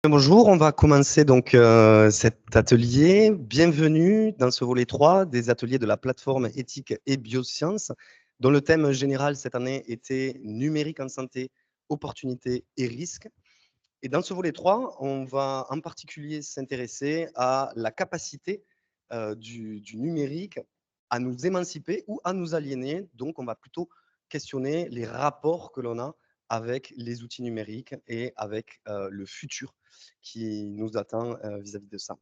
Bonjour, on va commencer donc cet atelier. Bienvenue dans ce volet 3 des ateliers de la plateforme éthique et biosciences, dont le thème général cette année était numérique en santé, opportunités et risques. Et dans ce volet 3, on va en particulier s'intéresser à la capacité du numérique à nous émanciper ou à nous aliéner. Donc, on va plutôt questionner les rapports que l'on a avec les outils numériques et avec le futur qui nous attend vis-à-vis de ça.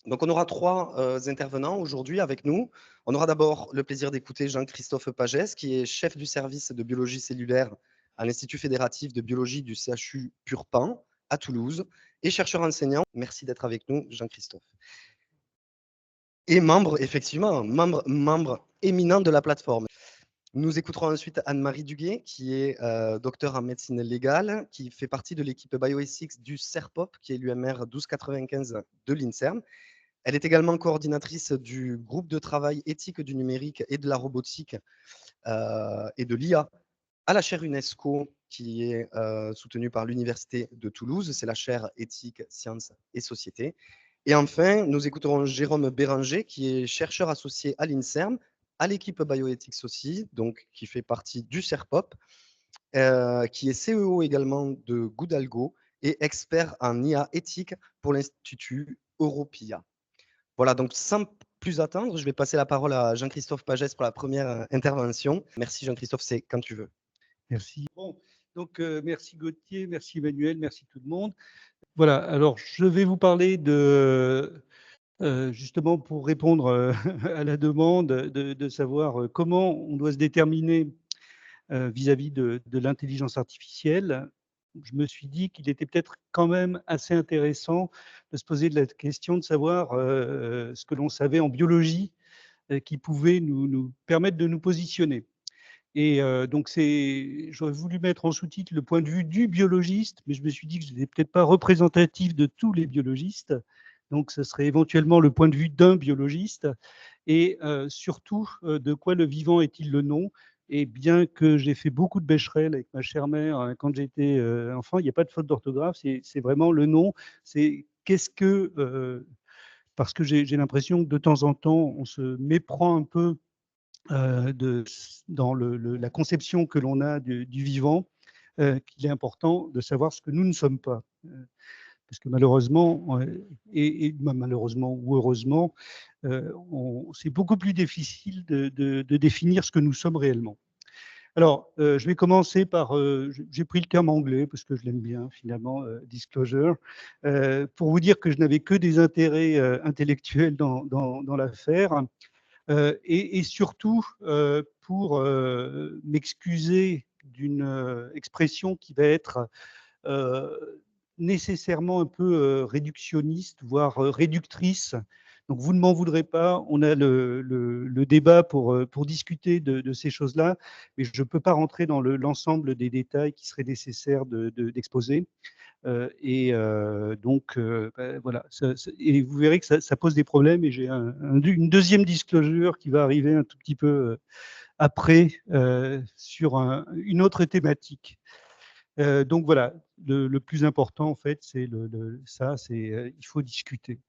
Donc, on aura trois intervenants aujourd'hui avec nous. On aura d'abord le plaisir d'écouter Jean-Christophe Pagès, qui est chef du service de biologie cellulaire à l'Institut fédératif de biologie du CHU Purpan à Toulouse et chercheur enseignant. Merci d'être avec nous, Jean-Christophe. Et membre, effectivement, membre éminent de la plateforme. Nous écouterons ensuite Anne-Marie Duguet, qui est docteur en médecine légale, qui fait partie de l'équipe Bioethics du CERPOP, qui est l'UMR 1295 de l'INSERM. Elle est également coordinatrice du groupe de travail éthique du numérique et de la robotique et de l'IA à la chaire UNESCO qui est soutenue par l'Université de Toulouse. C'est la chaire éthique, sciences et société. Et enfin, nous écouterons Jérôme Béranger, qui est chercheur associé à l'INSERM, à l'équipe Bioethics aussi, donc qui fait partie du CERPOP, qui est CEO également de Goodalgo et expert en IA éthique pour l'Institut Europia. Voilà, donc sans plus attendre, je vais passer la parole à Jean-Christophe Pagès pour la première intervention. Merci Jean-Christophe, c'est quand tu veux. Merci. Bon, donc merci Gauthier, merci Emmanuel, merci tout le monde. Voilà, alors je vais vous parler de, justement pour répondre à la demande de savoir comment on doit se déterminer vis-à-vis de l'intelligence artificielle. Je me suis dit qu'il était peut-être quand même assez intéressant de se poser la question de savoir ce que l'on savait en biologie qui pouvait nous permettre de nous positionner. Et donc j'aurais voulu mettre en sous-titre le point de vue du biologiste, mais je me suis dit que je n'étais peut-être pas représentatif de tous les biologistes. Donc, ce serait éventuellement le point de vue d'un biologiste et surtout, de quoi le vivant est-il le nom? Et bien que j'ai fait beaucoup de Becherel avec ma chère mère quand j'étais enfant, il n'y a pas de faute d'orthographe, c'est vraiment le nom. C'est qu'est-ce que parce que j'ai l'impression que de temps en temps, on se méprend un peu dans la conception que l'on a du vivant, qu'il est important de savoir ce que nous ne sommes pas. Parce que malheureusement, malheureusement ou heureusement, c'est beaucoup plus difficile de définir ce que nous sommes réellement. Alors, je vais commencer par, j'ai pris le terme anglais parce que je l'aime bien finalement, disclosure, pour vous dire que je n'avais que des intérêts intellectuels dans l'affaire. Et surtout, pour m'excuser d'une expression qui va être nécessairement un peu réductionniste, voire réductrice. Donc vous ne m'en voudrez pas, on a le débat pour discuter de ces choses-là, mais je ne peux pas rentrer dans l'ensemble des détails qui seraient nécessaires d'exposer. Et donc, voilà. Et vous verrez que ça pose des problèmes. Et j'ai une deuxième disclosure qui va arriver un tout petit peu après sur une autre thématique. Donc voilà, le plus important en fait, c'est ça, c'est il faut discuter.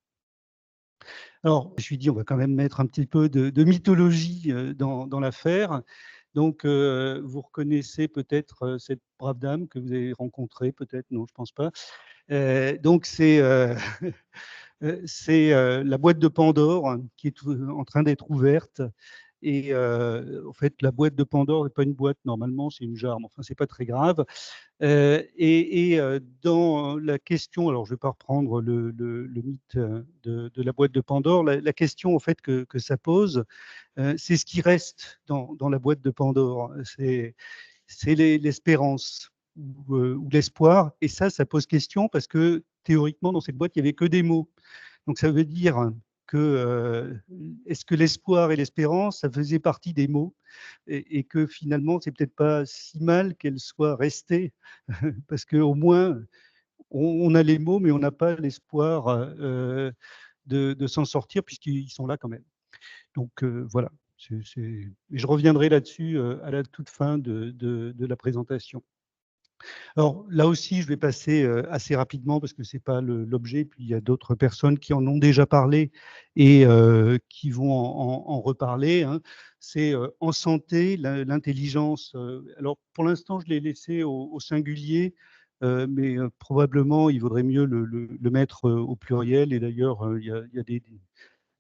Alors, je me suis dit, on va quand même mettre un petit peu de mythologie dans l'affaire. Donc, vous reconnaissez peut-être cette brave dame que vous avez rencontrée, peut-être, non, je pense pas. Donc c'est la boîte de Pandore qui est en train d'être ouverte. Et en fait, la boîte de Pandore n'est pas une boîte normalement, c'est une jarre. Mais enfin, c'est pas très grave. Dans la question, alors je ne vais pas reprendre le mythe de la boîte de Pandore. La question en fait que ça pose, c'est ce qui reste dans la boîte de Pandore. C'est l'espérance ou l'espoir. Et ça pose question parce que théoriquement, dans cette boîte, il n'y avait que des mots. Donc ça veut dire que est-ce que l'espoir et l'espérance, ça faisait partie des mots et que finalement, c'est peut-être pas si mal qu'elles soient restées parce qu'au moins, on a les mots, mais on n'a pas l'espoir de s'en sortir puisqu'ils sont là quand même. Donc voilà. Et je reviendrai là-dessus à la toute fin de la présentation. Alors là aussi, je vais passer assez rapidement parce que c'est pas l'objet. Puis il y a d'autres personnes qui en ont déjà parlé et qui vont en reparler, hein. C'est en santé, l'intelligence. Alors pour l'instant, je l'ai laissé au singulier, mais probablement il vaudrait mieux le mettre au pluriel. Et d'ailleurs, il y a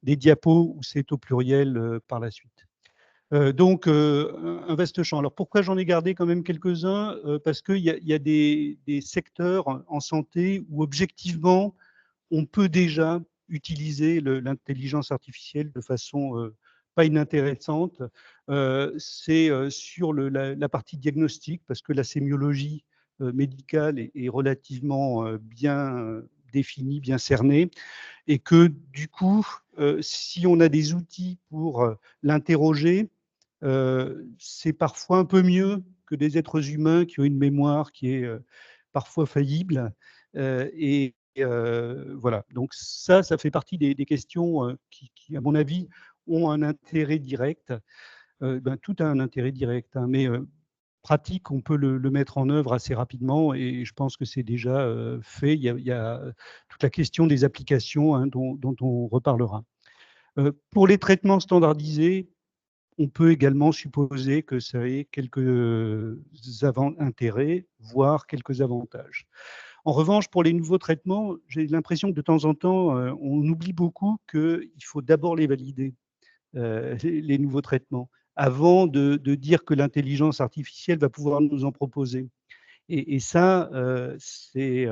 des diapos où c'est au pluriel par la suite. Donc, un vaste champ. Alors, pourquoi j'en ai gardé quand même quelques-uns? Parce qu'il y a des secteurs en santé où objectivement, on peut déjà utiliser l'intelligence artificielle de façon pas inintéressante. C'est sur la partie diagnostic, parce que la sémiologie médicale est relativement bien définie, bien cernée, et que du coup, si on a des outils pour l'interroger, c'est parfois un peu mieux que des êtres humains qui ont une mémoire qui est parfois faillible. Et voilà, donc ça fait partie des questions qui, à mon avis, ont un intérêt direct. Tout a un intérêt direct, hein, mais pratique, on peut le mettre en œuvre assez rapidement et je pense que c'est déjà fait. Il y a toute la question des applications, hein, dont on reparlera. Pour les traitements standardisés, on peut également supposer que ça ait quelques intérêts, voire quelques avantages. En revanche, pour les nouveaux traitements, j'ai l'impression que de temps en temps, on oublie beaucoup qu'il faut d'abord les valider, les nouveaux traitements, avant de dire que l'intelligence artificielle va pouvoir nous en proposer. Et ça, c'est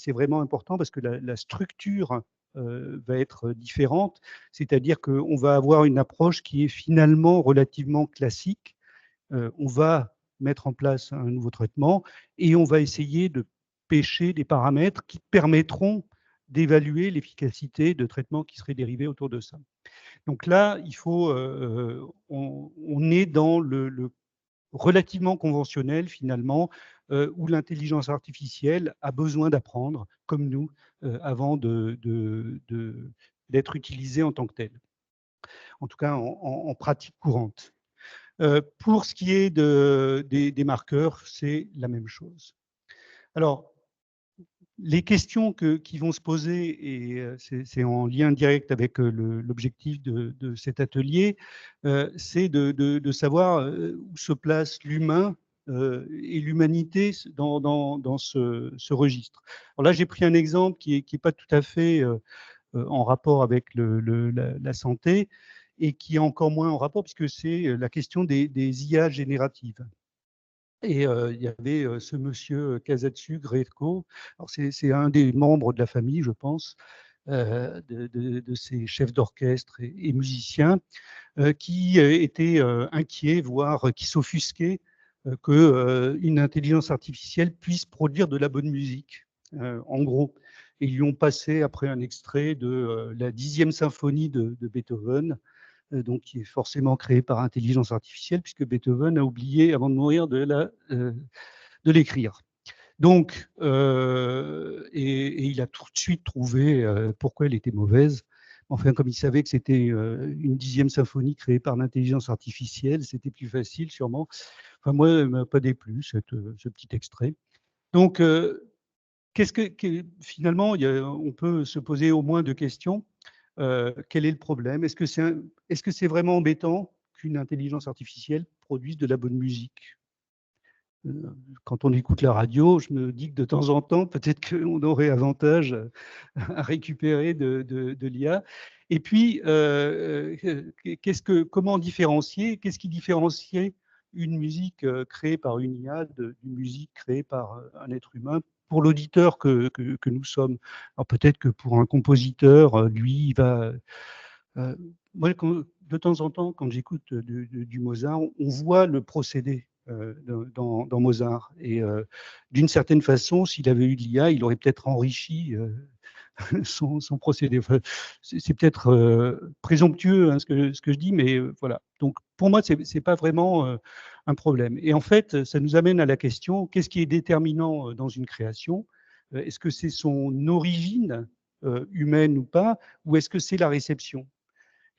vraiment important parce que la structure va être différente, c'est-à-dire qu'on va avoir une approche qui est finalement relativement classique. On va mettre en place un nouveau traitement et on va essayer de pêcher des paramètres qui permettront d'évaluer l'efficacité de traitements qui seraient dérivés autour de ça. Donc là, on est dans le relativement conventionnel finalement, où l'intelligence artificielle a besoin d'apprendre, comme nous, avant d'être utilisée en tant que telle, en tout cas en pratique courante. Pour ce qui est des marqueurs, c'est la même chose. Alors, les questions qui vont se poser, et c'est en lien direct avec l'objectif de cet atelier, c'est de savoir où se place l'humain et l'humanité dans ce registre. Alors là, j'ai pris un exemple qui est pas tout à fait en rapport avec la santé et qui est encore moins en rapport puisque c'est la question des IA génératives. Et il y avait ce monsieur Kazatsu Greko. Alors c'est un des membres de la famille, je pense, de ces chefs d'orchestre et musiciens, qui était inquiet, voire qui s'offusquait qu'une intelligence artificielle puisse produire de la bonne musique, en gros. Et ils lui ont passé après un extrait de la 10e symphonie de Beethoven, donc qui est forcément créé par intelligence artificielle, puisque Beethoven a oublié, avant de mourir, de l'écrire. Donc, et il a tout de suite trouvé pourquoi elle était mauvaise. Enfin, comme il savait que c'était une 10e symphonie créée par l'intelligence artificielle, c'était plus facile sûrement. Enfin, moi, elle ne m'a pas déplu, ce petit extrait. Donc, finalement, on peut se poser au moins deux questions. Quel est le problème? Est-ce que c'est vraiment embêtant qu'une intelligence artificielle produise de la bonne musique? Quand on écoute la radio, je me dis que de temps en temps, peut-être qu'on aurait avantage à récupérer de l'IA. Et puis, comment différencier? Qu'est-ce qui différenciait une musique créée par une IA d'une musique créée par un être humain pour l'auditeur que nous sommes? Alors peut-être que pour un compositeur, lui, il va moi, de temps en temps, quand j'écoute du Mozart, on voit le procédé dans Mozart. Et d'une certaine façon, s'il avait eu de l'IA, il aurait peut-être enrichi son procédé. Enfin, c'est peut-être présomptueux, hein, ce que je dis, mais voilà. Donc, pour moi, ce n'est pas vraiment un problème. Et en fait, ça nous amène à la question, qu'est-ce qui est déterminant dans une création? Est-ce que c'est son origine humaine ou pas, ou est-ce que c'est la réception?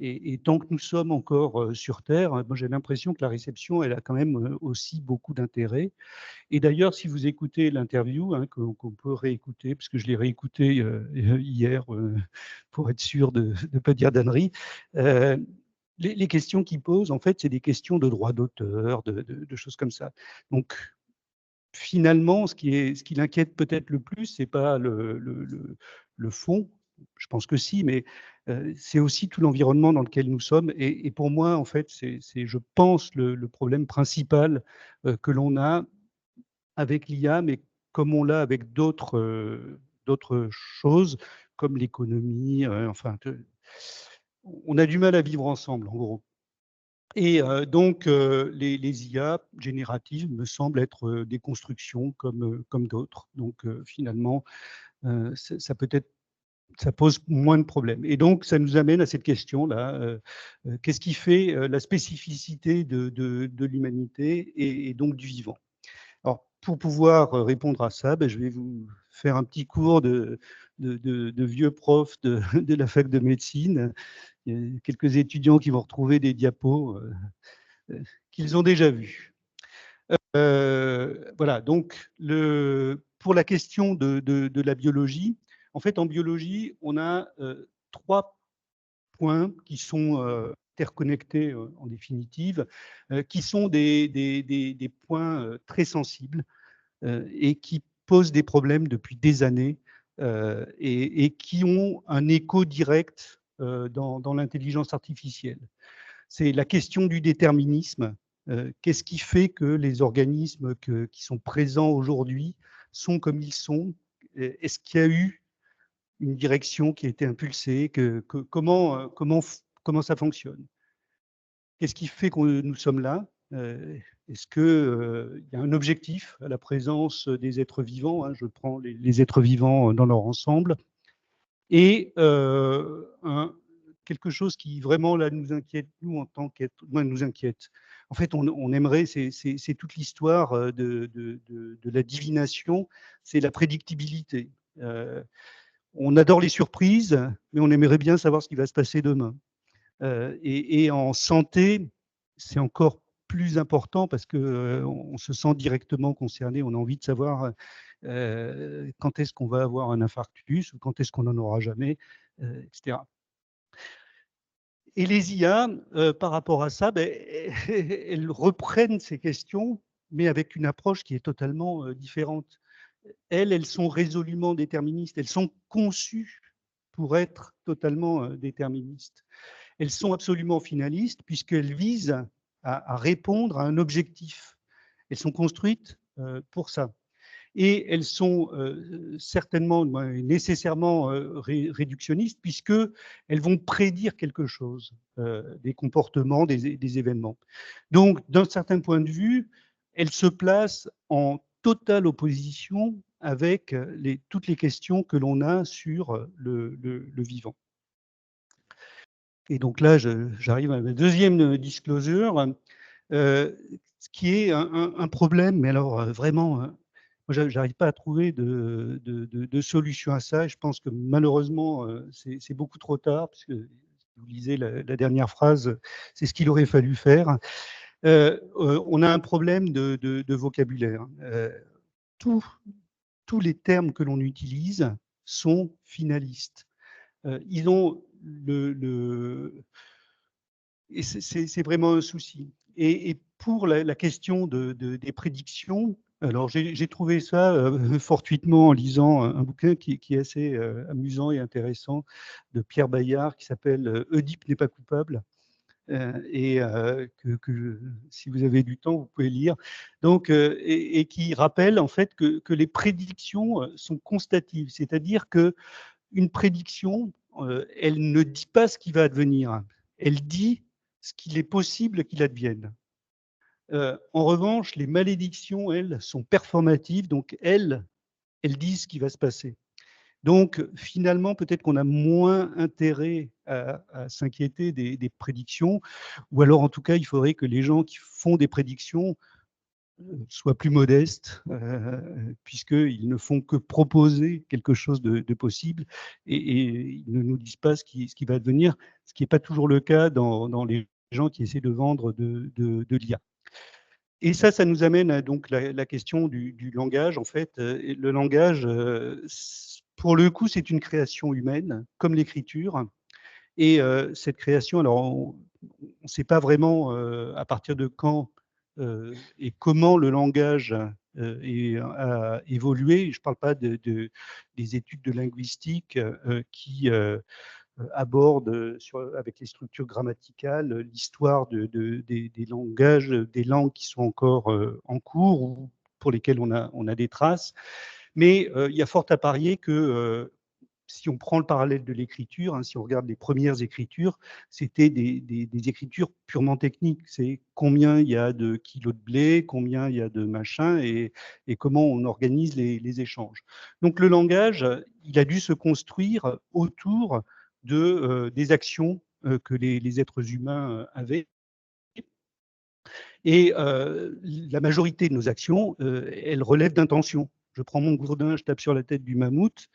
Et tant que nous sommes encore sur Terre, moi j'ai l'impression que la réception, elle a quand même aussi beaucoup d'intérêt. Et d'ailleurs, si vous écoutez l'interview, hein, qu'on peut réécouter, parce que je l'ai réécouté hier pour être sûr de ne pas dire d'ânerie, les questions qu'il pose, en fait, c'est des questions de droit d'auteur, de choses comme ça. Donc, finalement, ce qui l'inquiète peut-être le plus, c'est pas le fond, je pense que si, mais c'est aussi tout l'environnement dans lequel nous sommes. Et pour moi, en fait, c'est je pense, le problème principal que l'on a avec l'IA, mais comme on l'a avec d'autres choses, comme l'économie, enfin, on a du mal à vivre ensemble, en gros. Et donc, les IA génératives me semblent être des constructions comme d'autres. Donc, finalement, ça peut-être ça pose moins de problèmes. Et donc, ça nous amène à cette question-là, qu'est-ce qui fait la spécificité de l'humanité et donc du vivant? Alors, pour pouvoir répondre à ça, je vais vous faire un petit cours de vieux prof de la fac de médecine. Il y a quelques étudiants qui vont retrouver des diapos qu'ils ont déjà vus. Voilà, donc pour la question de la biologie, en fait, en biologie, on a 3 points qui sont interconnectés en définitive, qui sont des points très sensibles et qui posent des problèmes depuis des années et qui ont un écho direct dans l'intelligence artificielle. C'est la question du déterminisme. Qu'est-ce qui fait que les organismes qui sont présents aujourd'hui sont comme ils sont? Est-ce qu'il y a eu une direction qui a été impulsée? Comment ça fonctionne? Qu'est-ce qui fait que nous sommes là? Est-ce qu'il y a un objectif à la présence des êtres vivants, hein? Je prends les êtres vivants dans leur ensemble. Et quelque chose qui vraiment là nous inquiète, nous en tant qu'être moi nous inquiète. En fait, on aimerait, c'est toute l'histoire de la divination, c'est la prédictibilité. On adore les surprises, mais on aimerait bien savoir ce qui va se passer demain. Et en santé, c'est encore plus important parce que on se sent directement concerné. On a envie de savoir quand est-ce qu'on va avoir un infarctus ou quand est-ce qu'on n'en aura jamais, etc. Et les IA, par rapport à ça, elles reprennent ces questions, mais avec une approche qui est totalement différente. Elles sont résolument déterministes. Elles sont conçues pour être totalement déterministes. Elles sont absolument finalistes puisqu'elles visent à répondre à un objectif. Elles sont construites pour ça. Et elles sont certainement, nécessairement réductionnistes puisqu'elles vont prédire quelque chose, des comportements, des événements. Donc, d'un certain point de vue, elles se placent en totale opposition avec toutes les questions que l'on a sur le vivant. Et donc là, j'arrive à ma deuxième disclosure, ce qui est un problème, mais alors vraiment, moi j'arrive pas à trouver de solution à ça. Je pense que malheureusement, c'est beaucoup trop tard, puisque si vous lisez la dernière phrase, c'est ce qu'il aurait fallu faire. On a un problème de vocabulaire. Tous tous les termes que l'on utilise sont finalistes. Ils ont et c'est vraiment un souci. Et pour la question des prédictions, alors j'ai trouvé ça fortuitement en lisant un bouquin qui est assez amusant et intéressant de Pierre Bayard qui s'appelle Oedipe n'est pas coupable. Et si vous avez du temps, vous pouvez lire. Donc, et qui rappelle en fait que les prédictions sont constatives, c'est-à-dire que une prédiction, elle ne dit pas ce qui va advenir, elle dit ce qu'il est possible qu'il advienne. En revanche, les malédictions, elles, sont performatives, donc elles disent ce qui va se passer. Donc, finalement, peut-être qu'on a moins intérêt à s'inquiéter des prédictions, ou alors, en tout cas, il faudrait que les gens qui font des prédictions soient plus modestes, puisqu'ils ne font que proposer quelque chose de possible et ils ne nous disent pas ce qui va devenir, ce qui n'est pas toujours le cas dans les gens qui essaient de vendre de l'IA. Et ça nous amène à donc la question du langage. En fait, et le langage, pour le coup, c'est une création humaine, comme l'écriture. Et cette création, alors on ne sait pas vraiment à partir de quand et comment le langage a évolué. Je ne parle pas des études de linguistique qui aborde avec les structures grammaticales l'histoire des langages, des langues qui sont encore en cours ou pour lesquelles on a des traces. Mais il y a fort à parier que si on prend le parallèle de l'écriture, hein, si on regarde les premières écritures, c'était des écritures purement techniques. C'est combien il y a de kilos de blé, combien il y a de machin et comment on organise les échanges. Donc le langage, il a dû se construire autour des actions que les êtres humains avaient. Et la majorité de nos actions, elles relèvent d'intentions. Je prends mon gourdin, je tape sur la tête du mammouth.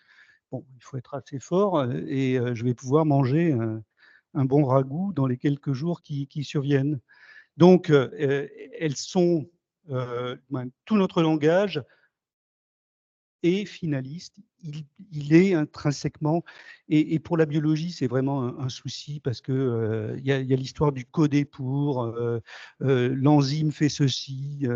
Bon, il faut être assez fort et je vais pouvoir manger un bon ragoût dans les quelques jours qui surviennent. Donc, elles sont, tout notre langage est finaliste, il est intrinsèquement, et pour la biologie, c'est vraiment un souci parce que y a l'histoire du codé pour, l'enzyme fait ceci,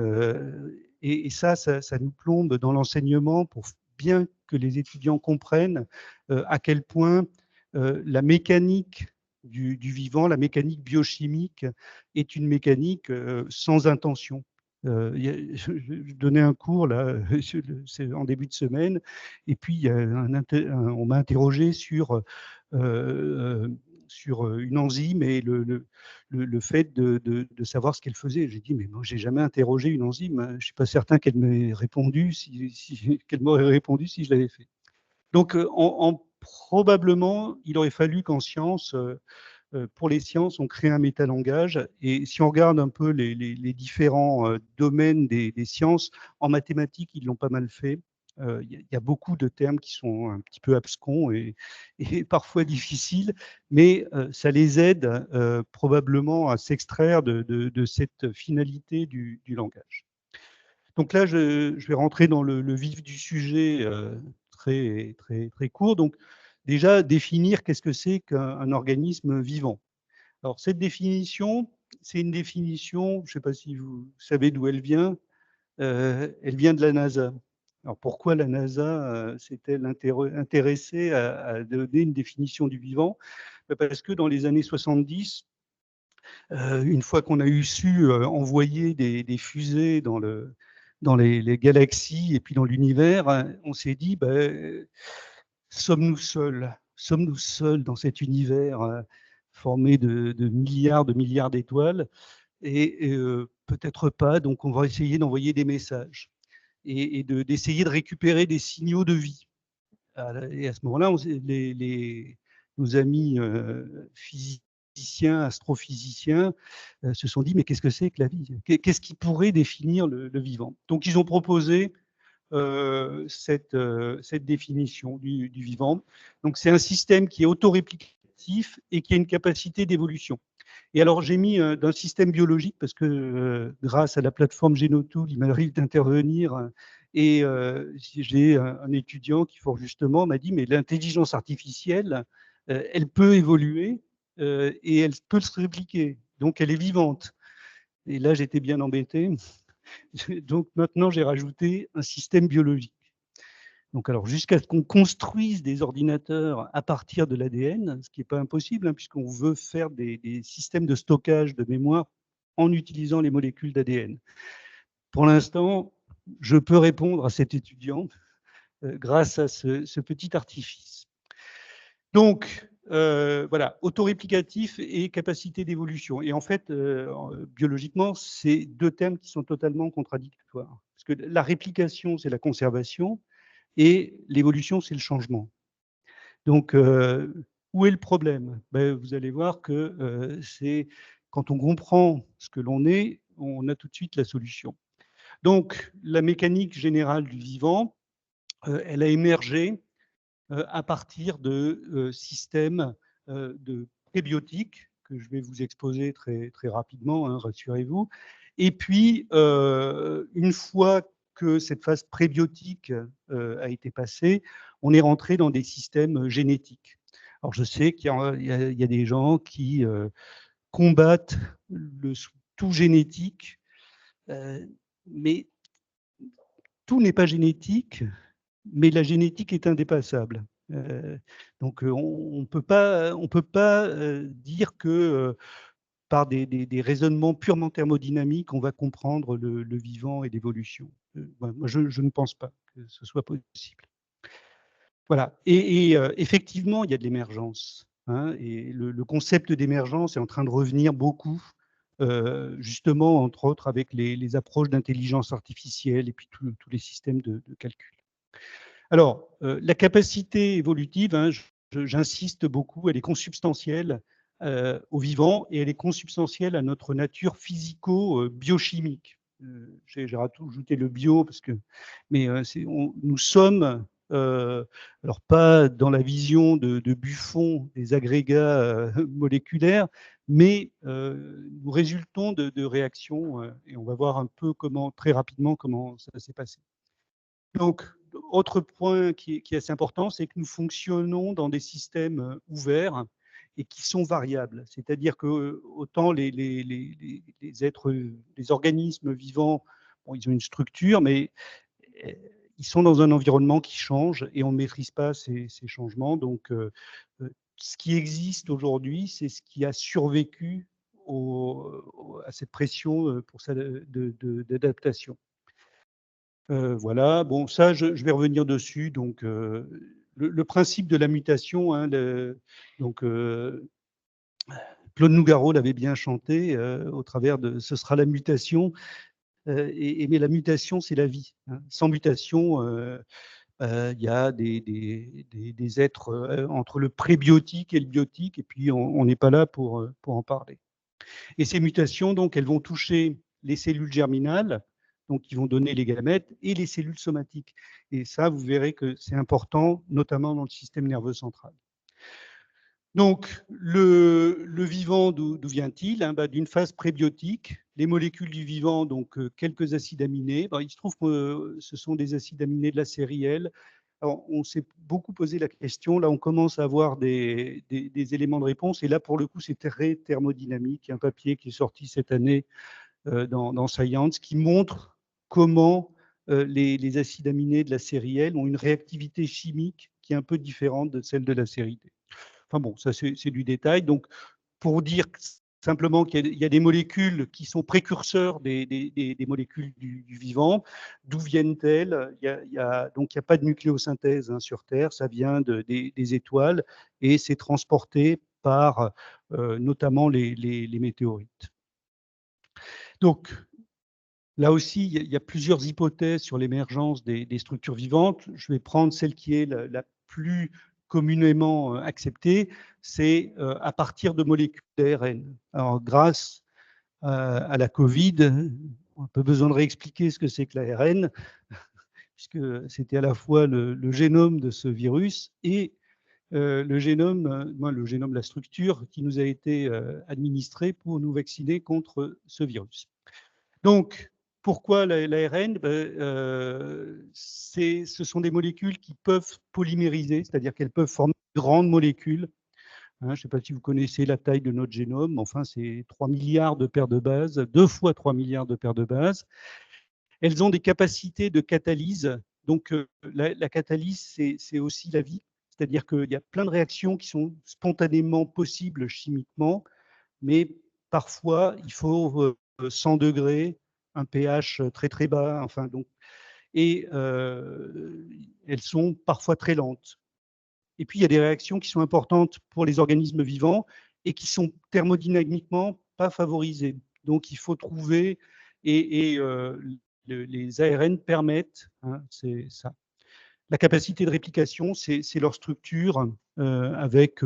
et ça nous plombe dans l'enseignement pour bien que les étudiants comprennent à quel point la mécanique du vivant, la mécanique biochimique est une mécanique sans intention. Je donnais un cours là, c'est en début de semaine, et puis il y a on m'a interrogé sur une enzyme et le fait de savoir ce qu'elle faisait. J'ai dit, mais moi, j'ai jamais interrogé une enzyme. Je ne suis pas certain qu'elle m'ait répondu, qu'elle m'aurait répondu si je l'avais fait. Donc, probablement, il aurait fallu qu'en science, pour les sciences, on crée un métalangage. Et si on regarde un peu les différents domaines des sciences, en mathématiques, ils l'ont pas mal fait. Il y a beaucoup de termes qui sont un petit peu abscons et parfois difficiles, mais ça les aide probablement à s'extraire de cette finalité du langage. Donc là, je vais rentrer dans le vif du sujet très, très, très court. Donc déjà, définir qu'est-ce que c'est qu'un organisme vivant. Alors, cette définition, c'est une définition, je ne sais pas si vous savez d'où elle vient de la NASA. Alors, pourquoi la NASA s'est-elle intéressée à donner une définition du vivant? Parce que dans les années 70, une fois qu'on a eu su envoyer des fusées dans les galaxies et puis dans l'univers, on s'est dit, ben, sommes-nous seuls? Sommes-nous seuls dans cet univers formé de milliards d'étoiles? Et peut-être pas, donc on va essayer d'envoyer des messages et d'essayer de récupérer des signaux de vie. Et à ce moment-là, nos amis physiciens, astrophysiciens se sont dit, mais qu'est-ce que c'est que la vie? Qu'est-ce qui pourrait définir le vivant? Donc ils ont proposé cette définition du vivant. Donc c'est un système qui est autoréplicatif et qui a une capacité d'évolution. Et alors j'ai mis d'un système biologique parce que grâce à la plateforme Genotool, il m'arrive d'intervenir et j'ai un étudiant qui fort justement m'a dit, mais l'intelligence artificielle, elle peut évoluer et elle peut se répliquer, donc elle est vivante. Et là j'étais bien embêté. Donc maintenant j'ai rajouté un système biologique. Donc alors jusqu'à ce qu'on construise des ordinateurs à partir de l'ADN, ce qui n'est pas impossible, hein, puisqu'on veut faire des systèmes de stockage de mémoire en utilisant les molécules d'ADN. Pour l'instant, je peux répondre à cet étudiant grâce à ce petit artifice. Donc, voilà, autoréplicatif et capacité d'évolution. Et en fait, biologiquement, c'est deux termes qui sont totalement contradictoires. Parce que la réplication, c'est la conservation, et l'évolution, c'est le changement. Donc, où est le problème? Ben, vous allez voir que c'est quand on comprend ce que l'on est, on a tout de suite la solution. Donc, la mécanique générale du vivant, elle a émergé à partir de systèmes de prébiotiques que je vais vous exposer très, très rapidement, hein, rassurez-vous. Et puis, une fois que cette phase prébiotique a été passée, on est rentré dans des systèmes génétiques. Alors, je sais qu'il y a des gens qui combattent le tout génétique, mais tout n'est pas génétique, mais la génétique est indépassable. Donc, on ne peut pas, dire que par des raisonnements purement thermodynamiques, on va comprendre le vivant et l'évolution. Moi, je ne pense pas que ce soit possible. Voilà. Et effectivement, il y a de l'émergence, hein, et le concept d'émergence est en train de revenir beaucoup, justement, entre autres, avec les approches d'intelligence artificielle et puis tous les systèmes de calcul. Alors, la capacité évolutive, hein, j'insiste beaucoup, elle est consubstantielle au vivant et elle est consubstantielle à notre nature physico-biochimique. J'ai rajouté le bio parce que, mais nous sommes, alors pas dans la vision de Buffon des agrégats moléculaires, mais nous résultons de réactions et on va voir un peu très rapidement comment ça s'est passé. Donc, autre point qui est assez important, c'est que nous fonctionnons dans des systèmes ouverts et qui sont variables. C'est-à-dire que autant les êtres, les organismes vivants, bon, ils ont une structure, mais ils sont dans un environnement qui change et on ne maîtrise pas ces changements. Donc, ce qui existe aujourd'hui, c'est ce qui a survécu à cette pression pour d'adaptation. Voilà, bon, ça, je vais revenir dessus. Donc, le principe de la mutation, hein, donc, Claude Nougaro l'avait bien chanté au travers de Ce sera la mutation. Mais la mutation, c'est la vie, hein. Sans mutation, il y a des êtres entre le prébiotique et le biotique, et puis on n'est pas là pour en parler. Et ces mutations, donc, elles vont toucher les cellules germinales, donc qui vont donner les gamètes, et les cellules somatiques. Et ça, vous verrez que c'est important, notamment dans le système nerveux central. Donc, le vivant, d'où vient-il, hein? D'une phase prébiotique. Les molécules du vivant, donc quelques acides aminés. Il se trouve que ce sont des acides aminés de la série L. Alors, on s'est beaucoup posé la question. Là, on commence à avoir des éléments de réponse. Et là, pour le coup, c'est très thermodynamique. Il y a un papier qui est sorti cette année dans Science qui montre comment les acides aminés de la série L ont une réactivité chimique qui est un peu différente de celle de la série D. Enfin bon, ça c'est du détail. Donc, pour dire simplement qu'il y a des molécules qui sont précurseurs des molécules du vivant. D'où viennent-elles? Donc, il n'y a pas de nucléosynthèse, hein, sur Terre, ça vient des étoiles et c'est transporté par notamment les météorites. Donc, là aussi, il y a plusieurs hypothèses sur l'émergence des structures vivantes. Je vais prendre celle qui est la plus communément acceptée, c'est à partir de molécules d'ARN. Alors, grâce à la Covid, on n'a pas besoin de réexpliquer ce que c'est que l'ARN, puisque c'était à la fois le génome de ce virus et le génome, la structure qui nous a été administrée pour nous vacciner contre ce virus. Donc, pourquoi l'ARN? Ce sont des molécules qui peuvent polymériser, c'est-à-dire qu'elles peuvent former de grandes molécules. Hein, je ne sais pas si vous connaissez la taille de notre génome, enfin, c'est 3 milliards de paires de bases, 2 fois 3 milliards de paires de bases. Elles ont des capacités de catalyse. Donc, la catalyse, c'est aussi la vie. C'est-à-dire qu'il y a plein de réactions qui sont spontanément possibles chimiquement, mais parfois, il faut 100 degrés, un pH très très bas, enfin, donc, et elles sont parfois très lentes. Et puis, il y a des réactions qui sont importantes pour les organismes vivants et qui sont thermodynamiquement pas favorisées. Donc, il faut trouver, et les ARN permettent, hein, c'est ça. La capacité de réplication, c'est leur structure avec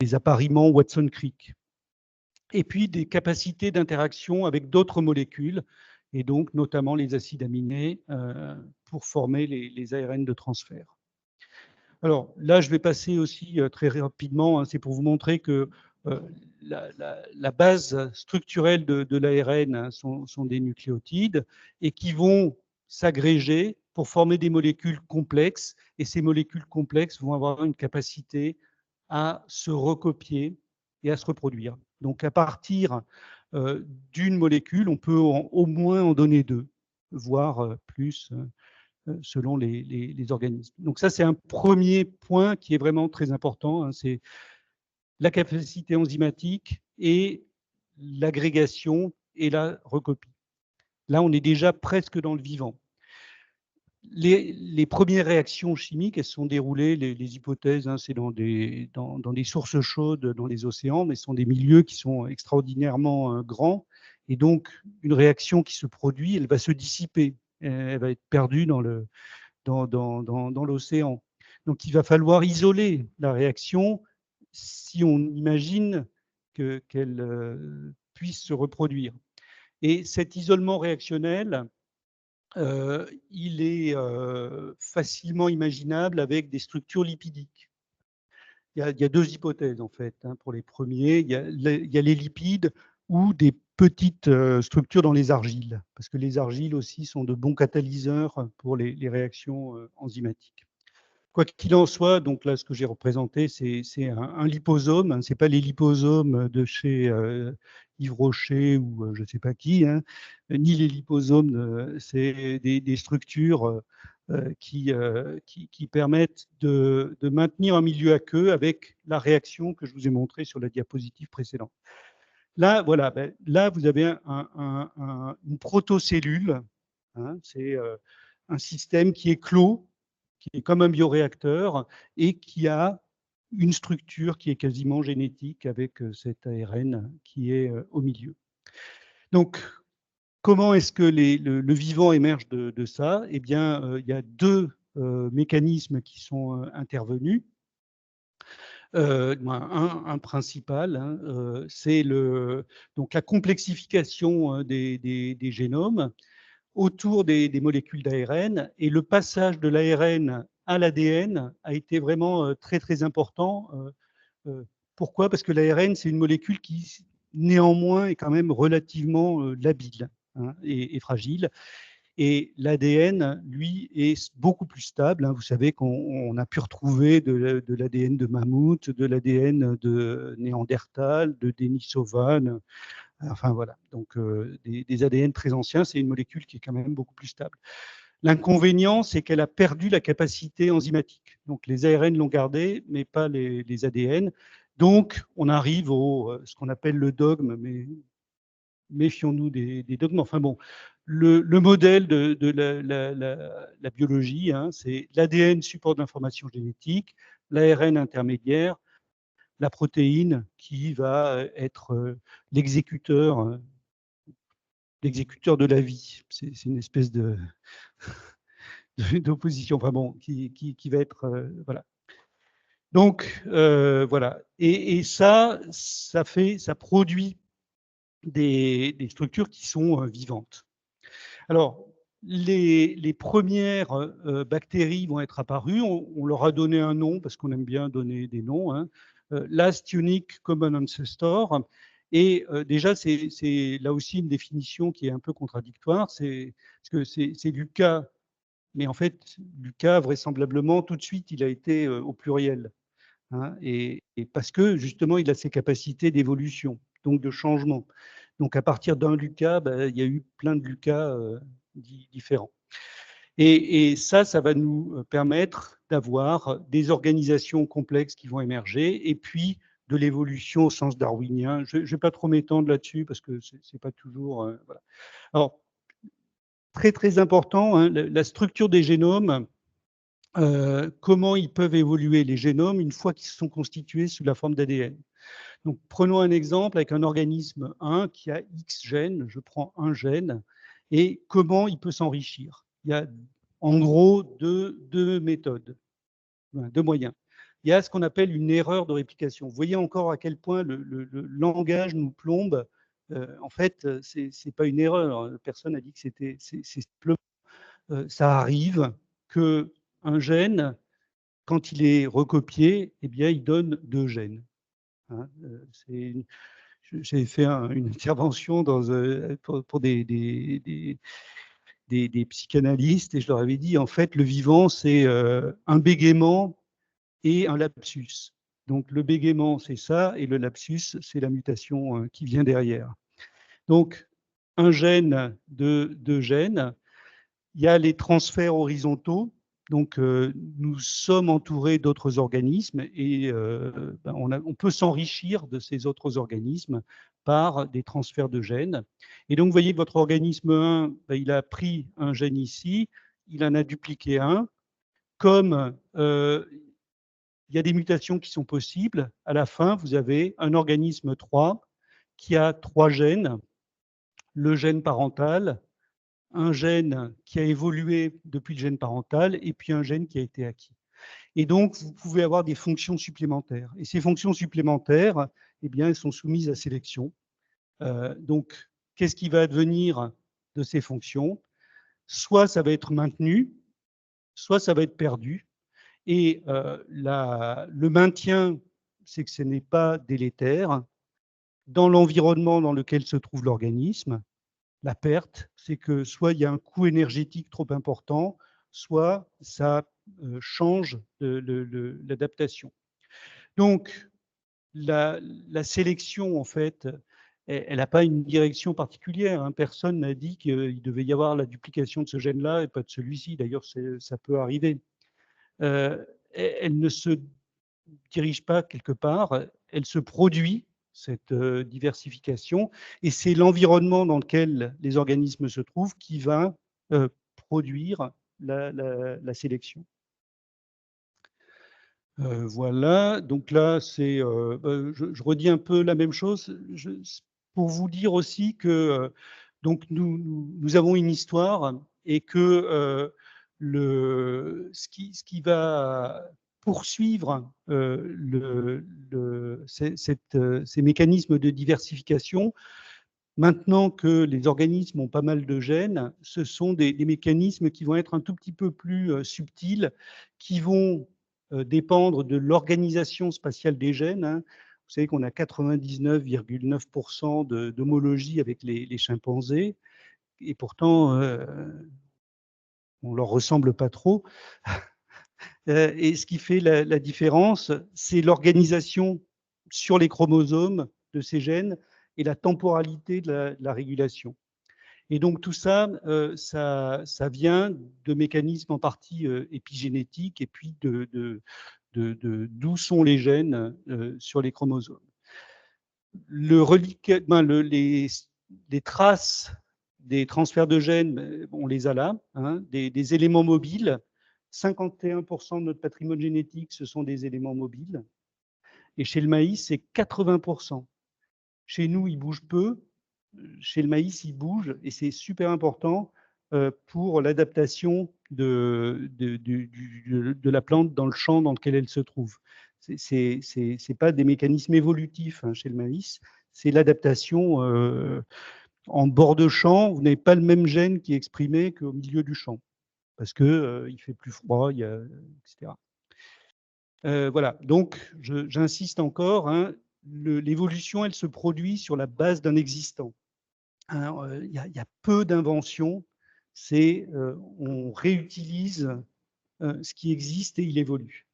les appariements Watson-Crick. Et puis des capacités d'interaction avec d'autres molécules et donc notamment les acides aminés pour former les ARN de transfert. Alors là, je vais passer aussi très rapidement, hein, c'est pour vous montrer que la base structurelle de l'ARN, hein, sont des nucléotides et qui vont s'agréger pour former des molécules complexes. Et ces molécules complexes vont avoir une capacité à se recopier et à se reproduire. Donc à partir d'une molécule, on peut au moins en donner deux, voire plus, selon les organismes. Donc ça, c'est un premier point qui est vraiment très important, hein, c'est la capacité enzymatique et l'agrégation et la recopie. Là, on est déjà presque dans le vivant. Les premières réactions chimiques, elles se sont déroulées, les hypothèses, hein, c'est dans des sources chaudes, dans les océans, mais ce sont des milieux qui sont extraordinairement grands. Et donc, une réaction qui se produit, elle va se dissiper, elle va être perdue dans l'océan. Donc, il va falloir isoler la réaction si on imagine qu'elle puisse se reproduire. Et cet isolement réactionnel, il est facilement imaginable avec des structures lipidiques. Il y a deux hypothèses, en fait, hein, pour les premiers. Il y a les lipides ou des petites structures dans les argiles, parce que les argiles aussi sont de bons catalyseurs pour les réactions enzymatiques. Quoi qu'il en soit, donc là, ce que j'ai représenté, c'est un liposome, hein, ce n'est pas les liposomes de chez Yves Rocher ou je ne sais pas qui, hein, ni les liposomes, c'est des structures qui permettent de maintenir un milieu aqueux avec la réaction que je vous ai montrée sur la diapositive précédente. Là, voilà, ben, là, vous avez une protocellule, hein, c'est un système qui est clos, qui est comme un bioréacteur et qui a une structure qui est quasiment génétique avec cet ARN qui est au milieu. Donc, comment est-ce que le vivant émerge de ça? Eh bien, il y a deux mécanismes qui sont intervenus. Un principal, hein, c'est donc la complexification des génomes autour des molécules d'ARN, et le passage de l'ARN à l'ADN a été vraiment très très important. Pourquoi? Parce que l'ARN, c'est une molécule qui néanmoins est quand même relativement labile, hein, et fragile. Et l'ADN, lui, est beaucoup plus stable, hein. Vous savez qu'on a pu retrouver de l'ADN de mammouth, de l'ADN de Néandertal, de Denisovane. Enfin voilà, donc des ADN très anciens, c'est une molécule qui est quand même beaucoup plus stable. L'inconvénient, c'est qu'elle a perdu la capacité enzymatique. Donc les ARN l'ont gardée, mais pas les ADN. Donc on arrive au ce qu'on appelle le dogme, mais méfions-nous des dogmes. Enfin bon, le modèle de la biologie, hein, c'est l'ADN support de l'information génétique, l'ARN intermédiaire, la protéine qui va être l'exécuteur de la vie. C'est une espèce d'opposition, enfin bon, qui va être voilà. Donc voilà, et ça produit des structures qui sont vivantes. Alors, les premières bactéries vont être apparues. On leur a donné un nom parce qu'on aime bien donner des noms, hein. Last Unique Common Ancestor. Et déjà, c'est là aussi une définition qui est un peu contradictoire. Parce que c'est Lucas, mais en fait, Lucas, vraisemblablement, tout de suite, il a été au pluriel, hein, et parce que justement, il a ses capacités d'évolution, donc de changement. Donc à partir d'un Lucas, ben, il y a eu plein de Lucas différents. Et ça va nous permettre d'avoir des organisations complexes qui vont émerger, et puis de l'évolution au sens darwinien. Je ne vais pas trop m'étendre là-dessus parce que c'est pas toujours voilà. Alors très très important, hein, la structure des génomes. Comment ils peuvent évoluer les génomes une fois qu'ils sont constitués sous la forme d'ADN. Donc, prenons un exemple avec un organisme 1 qui a X gènes, je prends un gène, et comment il peut s'enrichir. Il y a en gros deux méthodes, deux moyens. Il y a ce qu'on appelle une erreur de réplication. Vous voyez encore à quel point le langage nous plombe En fait, c'est pas une erreur. Personne n'a dit que c'est simplement, ça arrive qu'un gène, quand il est recopié, eh bien, il donne 2 gènes. Hein. J'ai fait une intervention pour des psychanalystes et je leur avais dit, en fait, le vivant, c'est un bégaiement et un lapsus. Donc, le bégaiement, c'est ça, et le lapsus, c'est la mutation qui vient derrière. Donc, un gène, deux gènes. Il y a les transferts horizontaux. Donc, nous sommes entourés d'autres organismes et on peut s'enrichir de ces autres organismes par des transferts de gènes. Et donc, vous voyez que votre organisme 1, il a pris un gène ici, il en a dupliqué un. Comme il y a des mutations qui sont possibles, à la fin, vous avez un organisme 3 qui a 3 gènes, le gène parental, un gène qui a évolué depuis le gène parental et puis un gène qui a été acquis. Et donc, vous pouvez avoir des fonctions supplémentaires. Et ces fonctions supplémentaires, eh bien, elles sont soumises à sélection. Donc, qu'est-ce qui va advenir de ces fonctions? Soit ça va être maintenu, soit ça va être perdu. Et le maintien, c'est que ce n'est pas délétère. Dans l'environnement dans lequel se trouve l'organisme, la perte, c'est que soit il y a un coût énergétique trop important, soit ça change l'adaptation. Donc, la sélection, en fait, elle n'a pas une direction particulière. Hein. Personne n'a dit qu'il devait y avoir la duplication de ce gène-là et pas de celui-ci. D'ailleurs, ça peut arriver. Elle ne se dirige pas quelque part, elle se produit, cette diversification, et c'est l'environnement dans lequel les organismes se trouvent qui va produire la sélection. Voilà, donc là, je redis un peu la même chose, pour vous dire aussi que donc nous avons une histoire et que ce qui va poursuivre ces mécanismes de diversification, maintenant que les organismes ont pas mal de gènes, ce sont des mécanismes qui vont être un tout petit peu plus subtils, qui vont dépendre de l'organisation spatiale des gènes. Hein. Vous savez qu'on a 99,9% d'homologie avec les chimpanzés, et pourtant, on leur ressemble pas trop. Et ce qui fait la différence, c'est l'organisation sur les chromosomes de ces gènes et la temporalité de la régulation. Et donc tout ça, ça vient de mécanismes en partie épigénétiques et puis d'où sont les gènes sur les chromosomes. Les traces des transferts de gènes, on les a là, hein, des éléments mobiles. 51% de notre patrimoine génétique, ce sont des éléments mobiles. Et chez le maïs, c'est 80%. Chez nous, il bouge peu. Chez le maïs, il bouge. Et c'est super important pour l'adaptation de la plante dans le champ dans lequel elle se trouve. Ce n'est pas des mécanismes évolutifs hein, chez le maïs. C'est l'adaptation en bord de champ. Vous n'avez pas le même gène qui est exprimé qu'au milieu du champ. Parce qu'il fait plus froid, etc. Voilà, donc j'insiste encore, hein, l'évolution, elle se produit sur la base d'un existant. Il y a peu d'inventions, on réutilise ce qui existe et il évolue.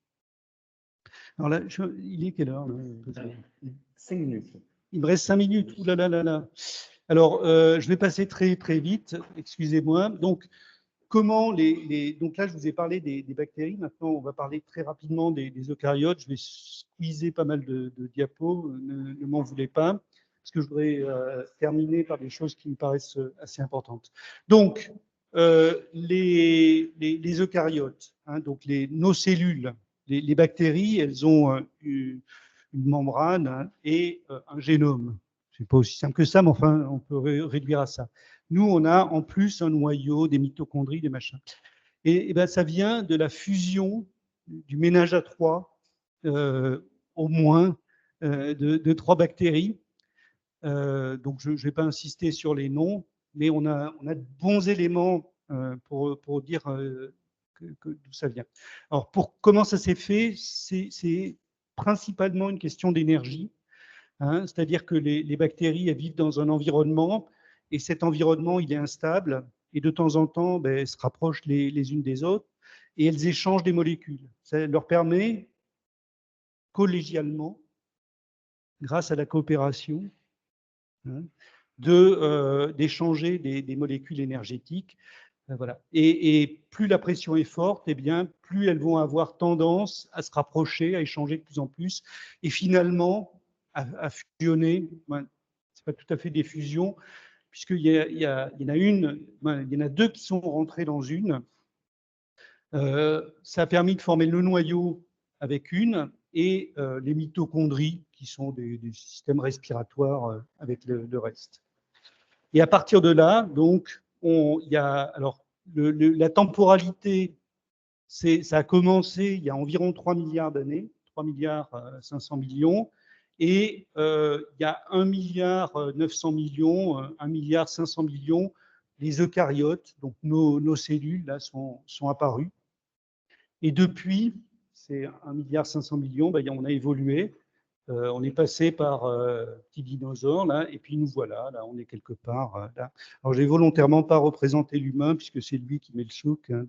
Alors là, il est quelle heure 5 minutes. Il me reste 5 minutes, ouh là là là là. Alors, je vais passer très très vite, excusez-moi. Donc, donc là, je vous ai parlé des bactéries. Maintenant, on va parler très rapidement des eucaryotes. Je vais squeezer pas mal de diapos. Ne m'en voulez pas, parce que je voudrais terminer par des choses qui me paraissent assez importantes. Donc, les eucaryotes, hein, donc nos cellules, les bactéries, elles ont une membrane hein, et un génome. C'est pas aussi simple que ça, mais enfin, on peut réduire à ça. Nous, on a en plus un noyau, des mitochondries, des machins. Et ben, ça vient de la fusion du ménage à trois, au moins, de 3 bactéries. Donc, je ne vais pas insister sur les noms, mais on a de bons éléments pour dire d'où ça vient. Alors, comment ça s'est fait? C'est principalement une question d'énergie. Hein, c'est-à-dire que les bactéries, elles vivent dans un environnement, et cet environnement, il est instable, et de temps en temps, ben, elles se rapprochent les unes des autres, et elles échangent des molécules. Ça leur permet, collégialement, grâce à la coopération, hein, d'échanger des molécules énergétiques. Voilà. Et plus la pression est forte, eh bien, plus elles vont avoir tendance à se rapprocher, à échanger de plus en plus, et finalement à fusionner. Ben, c'est pas tout à fait des fusions, puisqu'il y en a une, ben, il y en a deux qui sont rentrées dans une. Ça a permis de former le noyau avec une, et les mitochondries, qui sont des systèmes respiratoires avec le reste. Et à partir de là, donc, il y a, alors, la temporalité, ça a commencé il y a environ 3 milliards d'années, 3 milliards 500 millions, et il y a 1 milliard 900 millions, 1 milliard 500 millions, les eucaryotes, donc nos cellules, là, sont apparues. Et depuis, c'est 1 milliard 500 millions, ben, on a évolué. On est passé par petit dinosaure, là, et puis nous voilà, là, on est quelque part. Là. Alors, j'ai volontairement pas représenté l'humain, puisque c'est lui qui met le souk hein,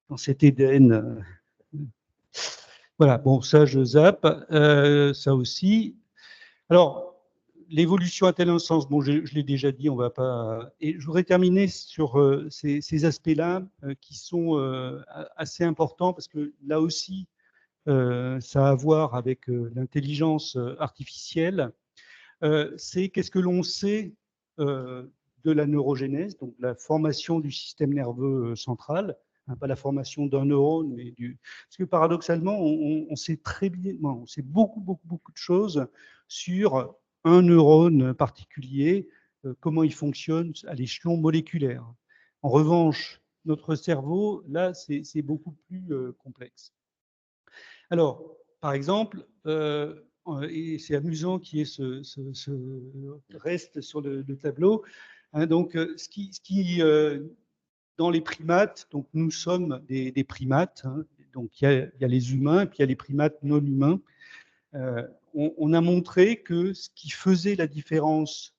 dans cet Éden. Voilà, bon, ça, je zappe. Ça aussi. Alors, l'évolution a-t-elle un sens? Bon, je l'ai déjà dit, on va pas. Et je voudrais terminer sur ces aspects-là qui sont assez importants, parce que là aussi, ça a à voir avec l'intelligence artificielle. C'est qu'est-ce que l'on sait de la neurogénèse, donc la formation du système nerveux central, hein, pas la formation d'un neurone, mais parce que paradoxalement, on sait très bien, on sait beaucoup de choses sur un neurone particulier, comment il fonctionne à l'échelon moléculaire. En revanche, notre cerveau, là, c'est beaucoup plus complexe. Alors, par exemple, et c'est amusant qu'il y ait ce reste sur le tableau, hein, donc, dans les primates, donc nous sommes des primates, hein, donc il y a les humains, et puis il y a les primates non humains. On a montré que ce qui faisait la différence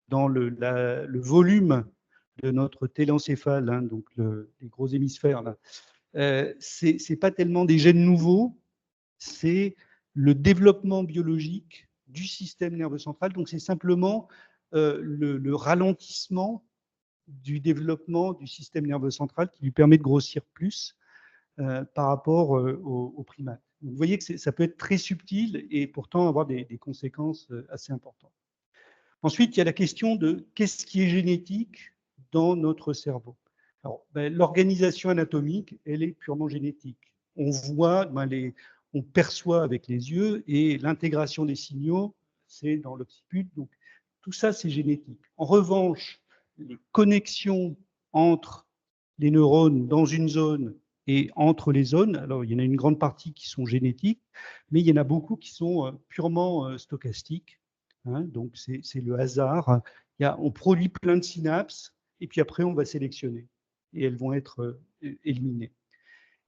dans le volume de notre télencéphale, hein, donc les gros hémisphères, là, c'est pas tellement des gènes nouveaux, c'est le développement biologique du système nerveux central. Donc, c'est simplement le ralentissement du développement du système nerveux central qui lui permet de grossir plus par rapport aux primates. Donc, vous voyez que ça peut être très subtil et pourtant avoir des conséquences assez importantes. Ensuite, il y a la question de qu'est-ce qui est génétique dans notre cerveau. Alors, ben, l'organisation anatomique, elle est purement génétique. On voit, on perçoit avec les yeux, et l'intégration des signaux, c'est dans l'occiput. Donc, tout ça, c'est génétique. En revanche, les connexions entre les neurones dans une zone et entre les zones, alors il y en a une grande partie qui sont génétiques, mais il y en a beaucoup qui sont purement stochastiques. Hein, donc, c'est le hasard. On produit plein de synapses, et puis après, on va sélectionner, et elles vont être éliminées.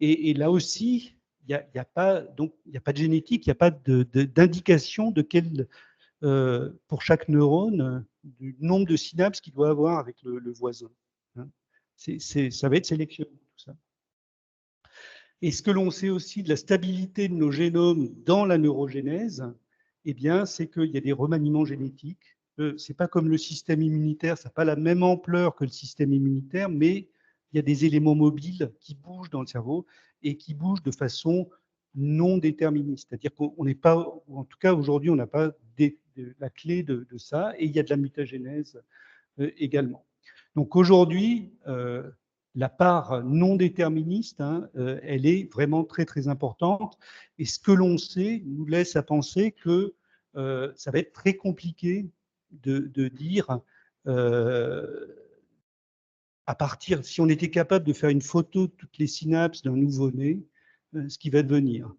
Et là aussi, il n'y a pas de génétique, il n'y a pas d'indication de quel, pour chaque neurone, du nombre de synapses qu'il doit avoir avec le voisin. Hein. Ça va être sélectionné, tout ça. Et ce que l'on sait aussi de la stabilité de nos génomes dans la neurogénèse, eh bien, c'est qu'il y a des remaniements génétiques. C'est pas comme le système immunitaire, ça n'a pas la même ampleur que le système immunitaire, mais il y a des éléments mobiles qui bougent dans le cerveau et qui bougent de façon non déterministe. C'est-à-dire qu'on n'est pas, ou en tout cas aujourd'hui, on n'a pas la clé de ça, et il y a de la mutagénèse également. Donc aujourd'hui, la part non déterministe, hein, elle est vraiment très importante. Et ce que l'on sait nous laisse à penser que ça va être très compliqué de dire, à partir, si on était capable de faire une photo de toutes les synapses d'un nouveau-né, ce qui va devenir.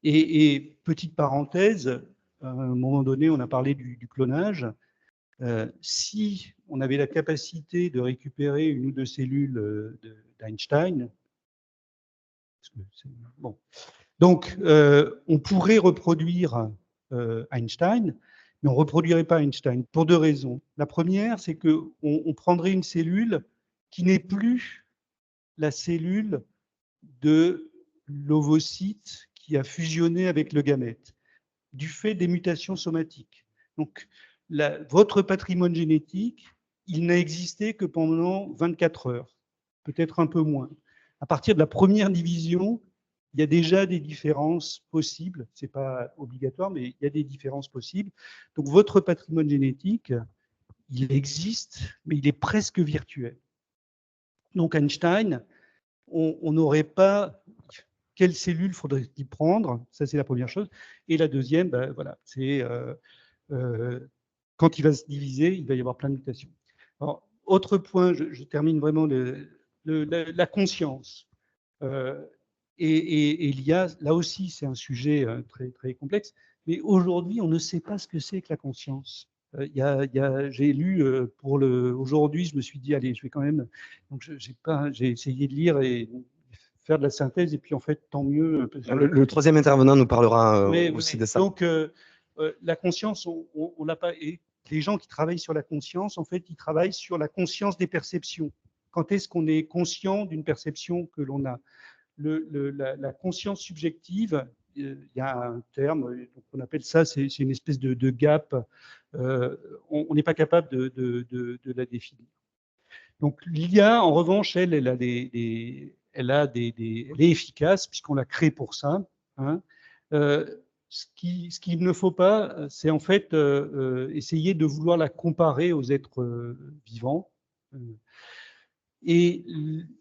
Et petite parenthèse, à un moment donné, on a parlé du clonage. Si on avait la capacité de récupérer une ou deux cellules d'Einstein, bon. Donc, on pourrait reproduire Einstein, mais on ne reproduirait pas Einstein pour deux raisons. La première, c'est qu'on prendrait une cellule qui n'est plus la cellule de l'ovocyte qui a fusionné avec le gamète, du fait des mutations somatiques. Donc, votre patrimoine génétique, il n'a existé que pendant 24 heures, peut-être un peu moins. À partir de la première division, il y a déjà des différences possibles. Ce n'est pas obligatoire, mais il y a des différences possibles. Donc, votre patrimoine génétique, il existe, mais il est presque virtuel. Donc, Einstein, on n'aurait pas quelles cellules faudrait-il prendre? Ça, c'est la première chose. Et la deuxième, ben, voilà, c'est quand il va se diviser, il va y avoir plein de mutations. Alors, autre point, je termine vraiment la conscience. Et l'IA, là aussi, c'est un sujet très, très complexe. Mais aujourd'hui, on ne sait pas ce que c'est que la conscience. J'ai lu aujourd'hui, je me suis dit, allez, je vais quand même. Donc, j'ai essayé de lire et faire de la synthèse, et puis en fait, tant mieux. Le troisième intervenant nous parlera aussi de ça. Donc, la conscience, on l'a pas. Et les gens qui travaillent sur la conscience, en fait, ils travaillent sur la conscience des perceptions. Quand est-ce qu'on est conscient d'une perception que l'on a? La conscience subjective, il y a un terme, on appelle ça, c'est une espèce de gap. On n'est pas capable de la définir. Donc l'IA, en revanche, elle est efficace puisqu'on l'a créée pour ça. Hein. Ce qu'il ne faut pas, c'est en fait essayer de vouloir la comparer aux êtres vivants. Et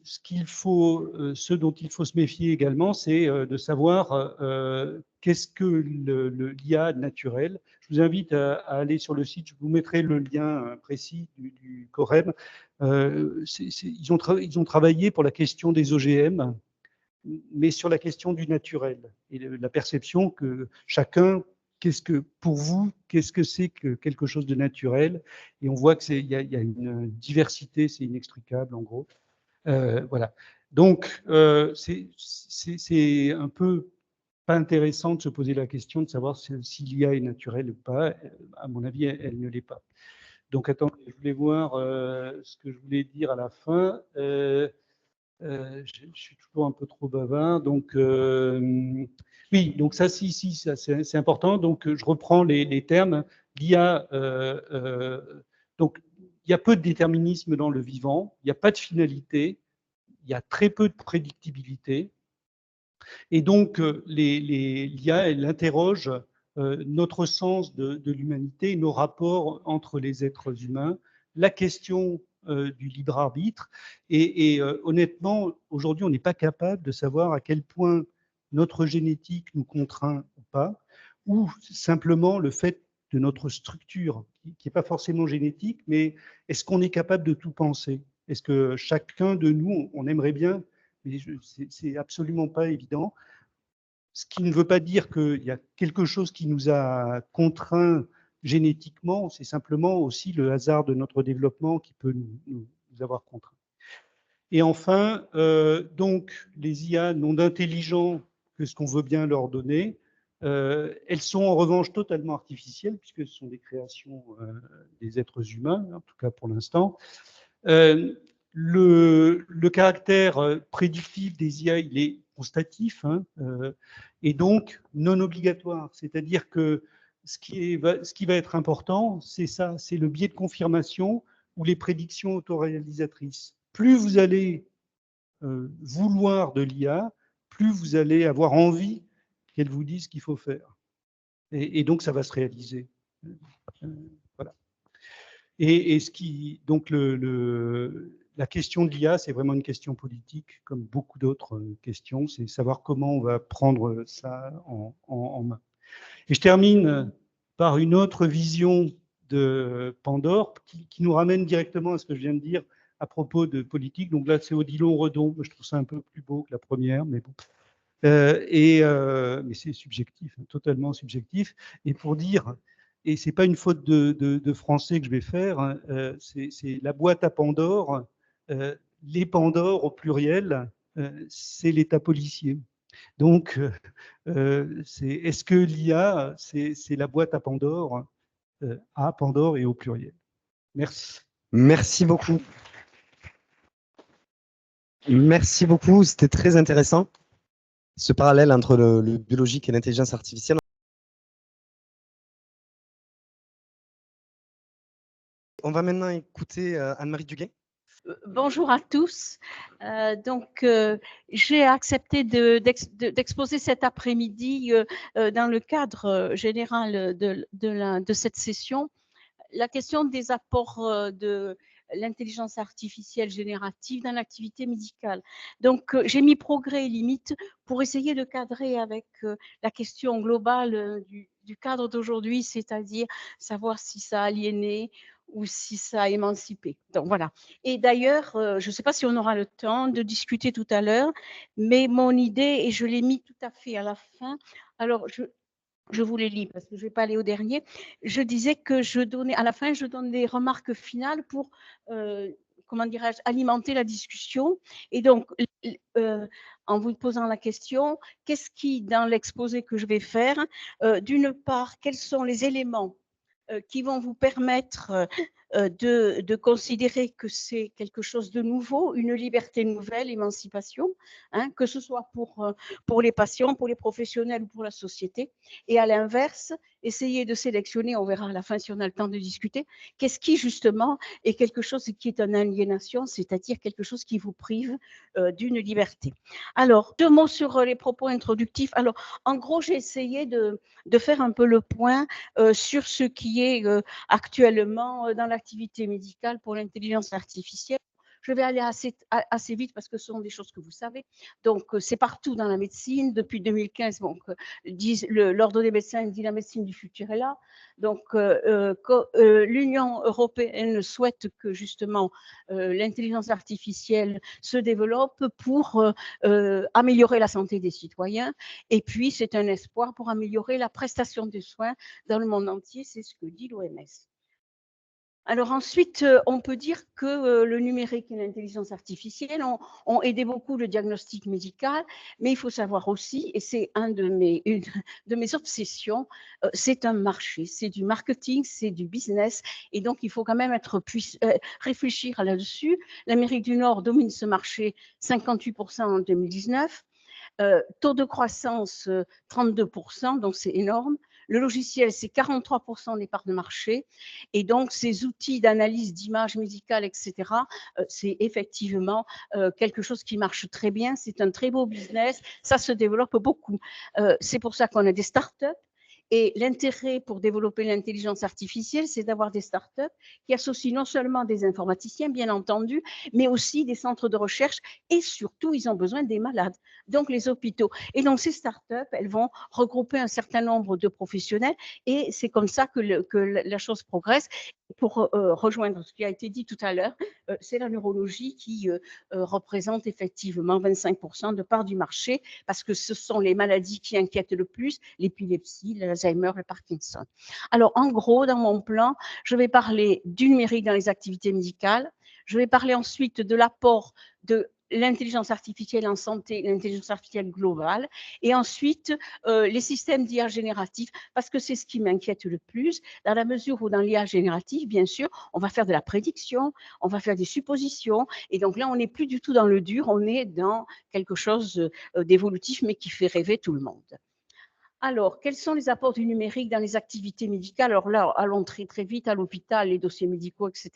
ce dont il faut se méfier également, c'est de savoir qu'est-ce que l'IA naturel. Je vous invite à aller sur le site, je vous mettrai le lien précis du Corem. Ils ont travaillé pour la question des OGM, mais sur la question du naturel et la perception que chacun, pour vous, qu'est-ce que c'est que quelque chose de naturel? Et on voit qu'il y a une diversité, c'est inextricable en gros. Voilà. Donc, c'est un peu pas intéressant de se poser la question de savoir si l'IA est naturelle ou pas. À mon avis, elle ne l'est pas. Donc, attends, je voulais voir ce que je voulais dire à la fin. Je suis toujours un peu trop bavard. Donc, oui, donc ça, ça, c'est important. Donc, je reprends les termes. L'IA, donc, il y a peu de déterminisme dans le vivant. Il n'y a pas de finalité. Il y a très peu de prédictibilité. Et donc, l'IA, elle interroge notre sens de l'humanité, nos rapports entre les êtres humains, la question du libre arbitre. Et honnêtement, aujourd'hui, on n'est pas capable de savoir à quel point notre génétique nous contraint ou pas, ou simplement le fait de notre structure, qui n'est pas forcément génétique, mais est-ce qu'on est capable de tout penser? Est-ce que chacun de nous, on aimerait bien, mais c'est absolument pas évident. Ce qui ne veut pas dire qu'il y a quelque chose qui nous a contraints génétiquement, c'est simplement aussi le hasard de notre développement qui peut nous avoir contraints. Et enfin, donc, les IA n'ont d'intelligent que ce qu'on veut bien leur donner. Elles sont en revanche totalement artificielles, puisque ce sont des créations des êtres humains, en tout cas pour l'instant. Le caractère prédictif des IA, il est constatif, hein, et donc non obligatoire. C'est-à-dire que ce qui va être important, c'est ça, c'est le biais de confirmation ou les prédictions autoréalisatrices. Plus vous allez vouloir de l'IA, plus vous allez avoir envie qu'elle vous dise ce qu'il faut faire. Et donc, ça va se réaliser. Voilà. Et donc la question de l'IA, c'est vraiment une question politique, comme beaucoup d'autres questions. C'est savoir comment on va prendre ça en main. Et je termine par une autre vision de Pandore qui nous ramène directement à ce que je viens de dire à propos de politique. Donc là, c'est Odilon Redon. Je trouve ça un peu plus beau que la première, mais bon. Mais c'est subjectif, totalement subjectif. Et pour dire, et c'est pas une faute de français que je vais faire, hein, c'est la boîte à Pandore. Les Pandores au pluriel, c'est l'État policier. Donc, est-ce que l'IA, c'est la boîte à Pandore, à Pandore et au pluriel? Merci. Merci beaucoup. Merci beaucoup, c'était très intéressant, ce parallèle entre le biologique et l'intelligence artificielle. On va maintenant écouter Anne-Marie Duguay. Bonjour à tous. J'ai accepté d'exposer cet après-midi dans le cadre général de cette session la question des apports de l'intelligence artificielle générative dans l'activité médicale. Donc, j'ai mis progrès et limites pour essayer de cadrer avec la question globale du cadre d'aujourd'hui, c'est-à-dire savoir si ça a aliéné ou si ça a émancipé. Donc, voilà. Et d'ailleurs, je ne sais pas si on aura le temps de discuter tout à l'heure, mais mon idée, et je l'ai mis tout à fait à la fin, alors je vous les lis parce que je ne vais pas aller au dernier. Je disais que à la fin, je donne des remarques finales pour, comment dirais-je, alimenter la discussion. Et donc, en vous posant la question, qu'est-ce qui, dans l'exposé que je vais faire, d'une part, quels sont les éléments qui vont vous permettre de considérer que c'est quelque chose de nouveau, une liberté nouvelle, émancipation, hein, que ce soit pour les patients, pour les professionnels ou pour la société. Et à l'inverse, essayer de sélectionner, on verra à la fin si on a le temps de discuter, qu'est-ce qui justement est quelque chose qui est une aliénation, c'est-à-dire quelque chose qui vous prive d'une liberté. Alors, 2 mots sur les propos introductifs. Alors, en gros, j'ai essayé de faire un peu le point sur ce qui est actuellement dans l'activité médicale pour l'intelligence artificielle. Je vais aller assez vite parce que ce sont des choses que vous savez. Donc, c'est partout dans la médecine. Depuis 2015, donc, l'Ordre des médecins dit la médecine du futur est là. Donc, l'Union européenne souhaite que justement l'intelligence artificielle se développe pour améliorer la santé des citoyens. Et puis, c'est un espoir pour améliorer la prestation des soins dans le monde entier. C'est ce que dit l'OMS. Alors ensuite, on peut dire que le numérique et l'intelligence artificielle ont aidé beaucoup le diagnostic médical, mais il faut savoir aussi, et c'est une de mes obsessions, c'est un marché, c'est du marketing, c'est du business, et donc il faut quand même réfléchir là-dessus. L'Amérique du Nord domine ce marché, 58% en 2019. Taux de croissance 32%, donc c'est énorme. Le logiciel, c'est 43% des parts de marché. Et donc, ces outils d'analyse d'images médicales, etc., c'est effectivement quelque chose qui marche très bien. C'est un très beau business. Ça se développe beaucoup. C'est pour ça qu'on a des startups. Et l'intérêt pour développer l'intelligence artificielle, c'est d'avoir des startups qui associent non seulement des informaticiens, bien entendu, mais aussi des centres de recherche et surtout, ils ont besoin des malades, donc les hôpitaux. Et donc, ces startups, elles vont regrouper un certain nombre de professionnels et c'est comme ça que la chose progresse. Pour rejoindre ce qui a été dit tout à l'heure, c'est la neurologie qui représente effectivement 25% de part du marché parce que ce sont les maladies qui inquiètent le plus, l'épilepsie, l'Alzheimer, le Parkinson. Alors, en gros, dans mon plan, je vais parler du numérique dans les activités médicales. Je vais parler ensuite de l'apport de l'intelligence artificielle en santé, l'intelligence artificielle globale, et ensuite les systèmes d'IA génératifs, parce que c'est ce qui m'inquiète le plus, dans la mesure où dans l'IA générative, bien sûr, on va faire de la prédiction, on va faire des suppositions, et donc là, on n'est plus du tout dans le dur, on est dans quelque chose d'évolutif, mais qui fait rêver tout le monde. Alors, quels sont les apports du numérique dans les activités médicales? Alors là, allons très très vite à l'hôpital, les dossiers médicaux, etc.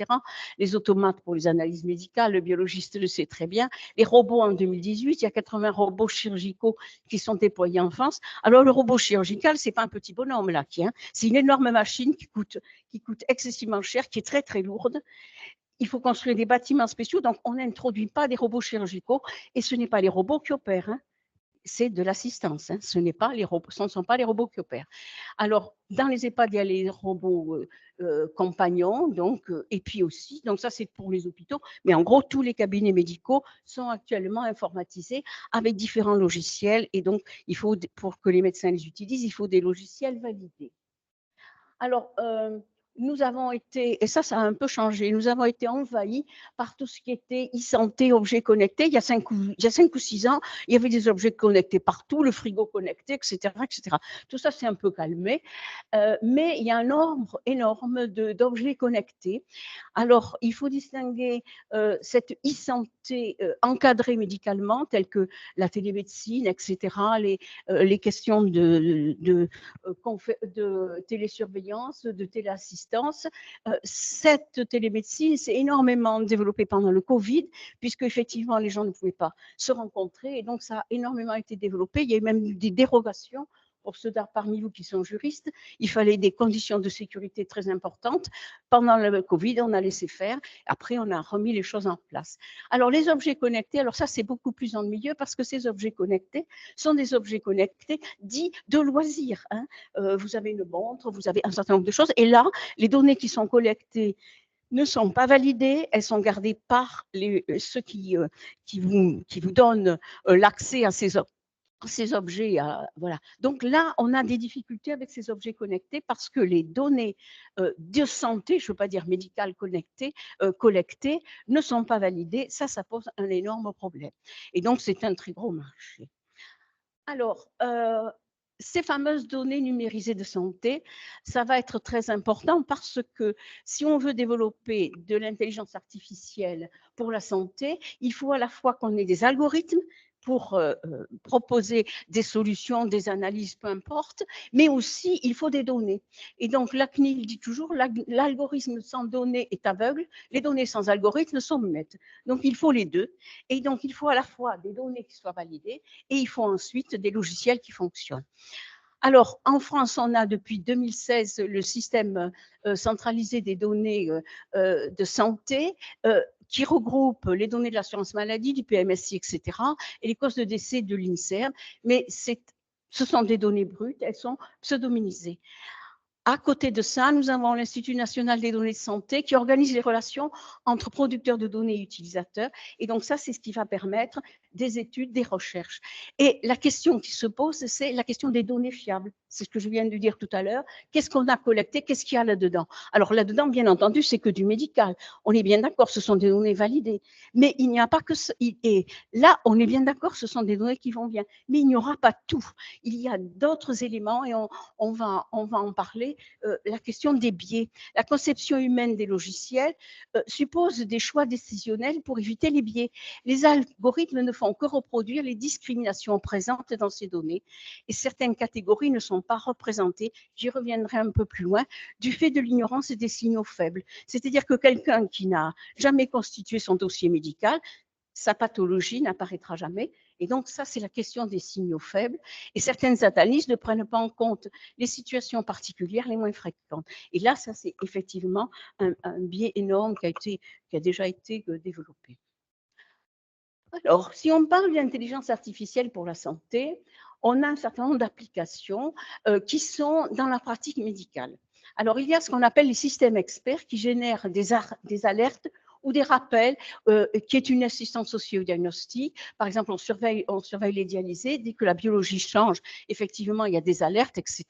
Les automates pour les analyses médicales, le biologiste le sait très bien. Les robots en 2018, il y a 80 robots chirurgicaux qui sont déployés en France. Alors le robot chirurgical, c'est pas un petit bonhomme là, c'est une énorme machine qui coûte excessivement cher, qui est très très lourde. Il faut construire des bâtiments spéciaux, donc on n'introduit pas des robots chirurgicaux et ce n'est pas les robots qui opèrent. c'est de l'assistance, hein, ce ne sont pas les robots qui opèrent. Alors, dans les EHPAD, il y a les robots compagnons, donc, et puis aussi, donc ça c'est pour les hôpitaux, mais en gros, tous les cabinets médicaux sont actuellement informatisés avec différents logiciels, et donc, pour que les médecins les utilisent, il faut des logiciels validés. Alors, nous avons été, et ça a un peu changé, nous avons été envahis par tout ce qui était e-santé, objets connectés. Il y a 5 ou 6 ans, il y avait des objets connectés partout, le frigo connecté, etc. etc. Tout ça s'est un peu calmé, mais il y a un nombre énorme d'objets connectés. Alors, il faut distinguer cette e-santé encadrée médicalement, telle que la télémédecine, etc., les questions de télésurveillance, de téléassistance. Cette télémédecine s'est énormément développée pendant le Covid, puisque effectivement les gens ne pouvaient pas se rencontrer, et donc ça a énormément été développé. Il y a eu même des dérogations. Pour ceux parmi vous qui sont juristes, il fallait des conditions de sécurité très importantes. Pendant le Covid, on a laissé faire. Après, on a remis les choses en place. Alors, les objets connectés, alors ça, c'est beaucoup plus ennuyeux parce que ces objets connectés sont des objets connectés dits de loisirs. Hein. Vous avez une montre, vous avez un certain nombre de choses. Et là, les données qui sont collectées ne sont pas validées, elles sont gardées par ceux qui vous donnent l'accès à ces objets. Voilà. Donc là, on a des difficultés avec ces objets connectés parce que les données de santé, je ne veux pas dire médicales collectées, ne sont pas validées. Ça pose un énorme problème. Et donc, c'est un très gros marché. Alors, ces fameuses données numérisées de santé, ça va être très important parce que si on veut développer de l'intelligence artificielle pour la santé, il faut à la fois qu'on ait des algorithmes pour proposer des solutions, des analyses, peu importe, mais aussi il faut des données. Et donc la CNIL dit toujours, l'algorithme sans données est aveugle, les données sans algorithme sont muettes. Donc il faut les deux. Et donc il faut à la fois des données qui soient validées et il faut ensuite des logiciels qui fonctionnent. Alors, en France, on a depuis 2016 le système centralisé des données de santé qui regroupe les données de l'assurance maladie, du PMSI, etc., et les causes de décès de l'INSERM. Mais ce sont des données brutes, elles sont pseudonymisées. À côté de ça, nous avons l'Institut national des données de santé qui organise les relations entre producteurs de données et utilisateurs. Et donc ça, c'est ce qui va permettre des études, des recherches. Et la question qui se pose, c'est la question des données fiables. C'est ce que je viens de dire tout à l'heure. Qu'est-ce qu'on a collecté? Qu'est-ce qu'il y a là-dedans? Alors là-dedans, bien entendu, c'est que du médical. On est bien d'accord, ce sont des données validées. Mais il n'y a pas que ça. Et là, on est bien d'accord, ce sont des données qui vont bien. Mais il n'y aura pas tout. Il y a d'autres éléments et on va en parler. La question des biais. La conception humaine des logiciels suppose des choix décisionnels pour éviter les biais. Les algorithmes ne font que reproduire les discriminations présentes dans ces données et certaines catégories ne sont pas représentées, j'y reviendrai un peu plus loin, du fait de l'ignorance et des signaux faibles. C'est-à-dire que quelqu'un qui n'a jamais constitué son dossier médical, sa pathologie n'apparaîtra jamais. Et donc, ça, c'est la question des signaux faibles. Et certaines analyses ne prennent pas en compte les situations particulières les moins fréquentes. Et là, ça, c'est effectivement un biais énorme qui a déjà été développé. Alors, si on parle d'intelligence artificielle pour la santé, on a un certain nombre d'applications qui sont dans la pratique médicale. Alors, il y a ce qu'on appelle les systèmes experts qui génèrent des alertes ou des rappels, qui est une assistance socio-diagnostique. Par exemple, on surveille les dialysés. Dès que la biologie change, effectivement, il y a des alertes, etc.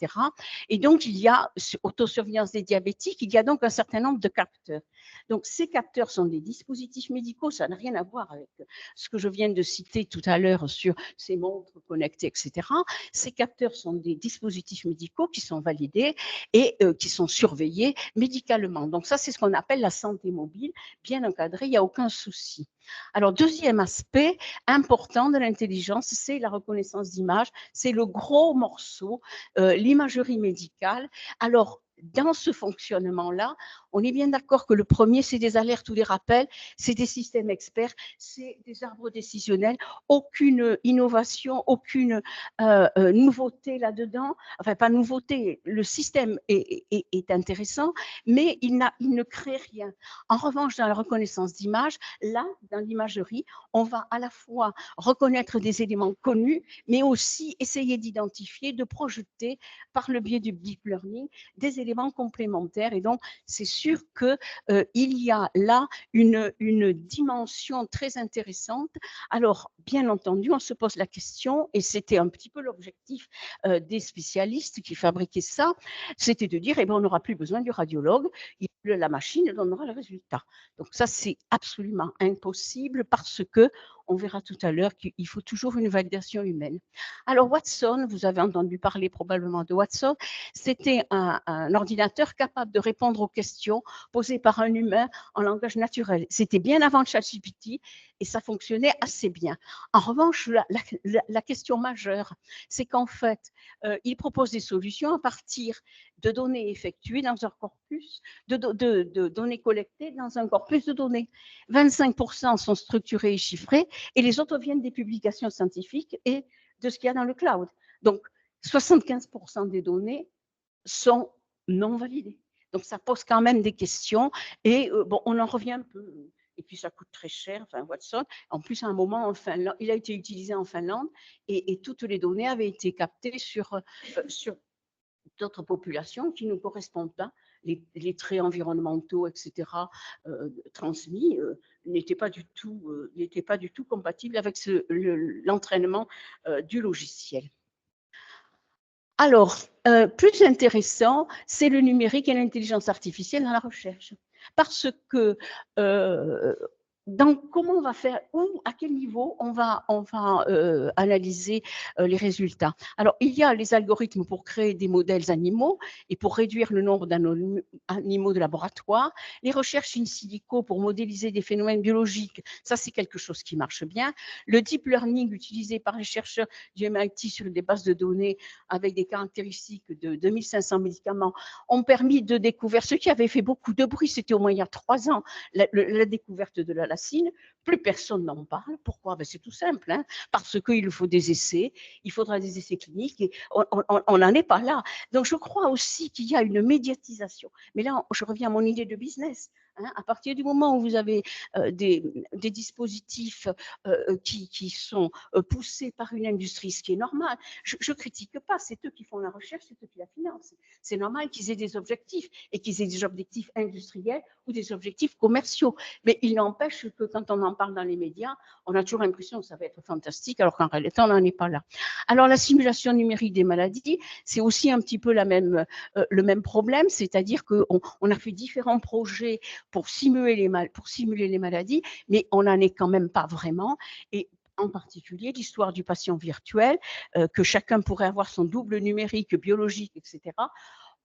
Et donc, il y a autosurveillance des diabétiques. Il y a donc un certain nombre de capteurs. Donc, ces capteurs sont des dispositifs médicaux. Ça n'a rien à voir avec ce que je viens de citer tout à l'heure sur ces montres connectées, etc. Ces capteurs sont des dispositifs médicaux qui sont validés et qui sont surveillés médicalement. Donc, ça, c'est ce qu'on appelle la santé mobile, bien encadré, il n'y a aucun souci. Alors, deuxième aspect important de l'intelligence, c'est la reconnaissance d'image. C'est le gros morceau, l'imagerie médicale. Alors, dans ce fonctionnement-là, On est bien d'accord que le premier, c'est des alertes ou des rappels, c'est des systèmes experts, c'est des arbres décisionnels, aucune innovation, aucune nouveauté là-dedans. Enfin, pas nouveauté, le système est intéressant, mais il ne crée rien. En revanche, dans la reconnaissance d'images, là, dans l'imagerie, on va à la fois reconnaître des éléments connus, mais aussi essayer d'identifier, de projeter par le biais du deep learning des éléments complémentaires. Et donc, c'est sûr qu'il y a là une dimension très intéressante. Alors, bien entendu, on se pose la question, et c'était un petit peu l'objectif des spécialistes qui fabriquaient ça, c'était de dire, eh bien, on n'aura plus besoin du radiologue, la machine donnera le résultat. Donc ça, c'est absolument impossible parce que, on verra tout à l'heure qu'il faut toujours une validation humaine. Alors Watson, vous avez entendu parler probablement de Watson, c'était un ordinateur capable de répondre aux questions posées par un humain en langage naturel. C'était bien avant ChatGPT et ça fonctionnait assez bien. En revanche, la question majeure, c'est qu'en fait, il propose des solutions à partir de données effectuées dans un corpus, de données collectées dans un corpus de données. 25% sont structurés et chiffrés, et les autres viennent des publications scientifiques et de ce qu'il y a dans le cloud. Donc, 75% des données sont non validées. Donc, ça pose quand même des questions, et bon, on en revient un peu. Et puis, ça coûte très cher, enfin, Watson. En plus, à un moment, en Finlande, il a été utilisé en Finlande, et toutes les données avaient été captées sur d'autres populations qui ne correspondent pas. Les traits environnementaux, etc., transmis, n'étaient pas du tout compatibles avec l'entraînement du logiciel. Alors, plus intéressant, c'est le numérique et l'intelligence artificielle dans la recherche. Parce que donc, comment on va faire, ou à quel niveau on va analyser les résultats. Alors, il y a les algorithmes pour créer des modèles animaux et pour réduire le nombre d'animaux de laboratoire. Les recherches in silico pour modéliser des phénomènes biologiques, ça c'est quelque chose qui marche bien. Le deep learning utilisé par les chercheurs du MIT sur des bases de données avec des caractéristiques de 2500 médicaments ont permis de découvrir ce qui avait fait beaucoup de bruit, c'était au moins il y a 3 ans, la découverte de la lacine. Plus personne n'en parle. Pourquoi? Ben, c'est tout simple, hein, parce qu'il faut des essais, il faudra des essais cliniques, et on n'en est pas là. Donc je crois aussi qu'il y a une médiatisation. Mais là, je reviens à mon idée de business. Hein, à partir du moment où vous avez des dispositifs qui sont poussés par une industrie, ce qui est normal, je ne critique pas, c'est eux qui font la recherche, c'est eux qui la financent. C'est normal qu'ils aient des objectifs, et qu'ils aient des objectifs industriels ou des objectifs commerciaux. Mais il n'empêche que quand on en parle dans les médias, on a toujours l'impression que ça va être fantastique, alors qu'en réalité, on n'en est pas là. Alors, la simulation numérique des maladies, c'est aussi un petit peu le même problème, c'est-à-dire qu'on a fait différents projets pour simuler les maladies, mais on n'en est quand même pas vraiment. Et en particulier l'histoire du patient virtuel, que chacun pourrait avoir son double numérique, biologique, etc.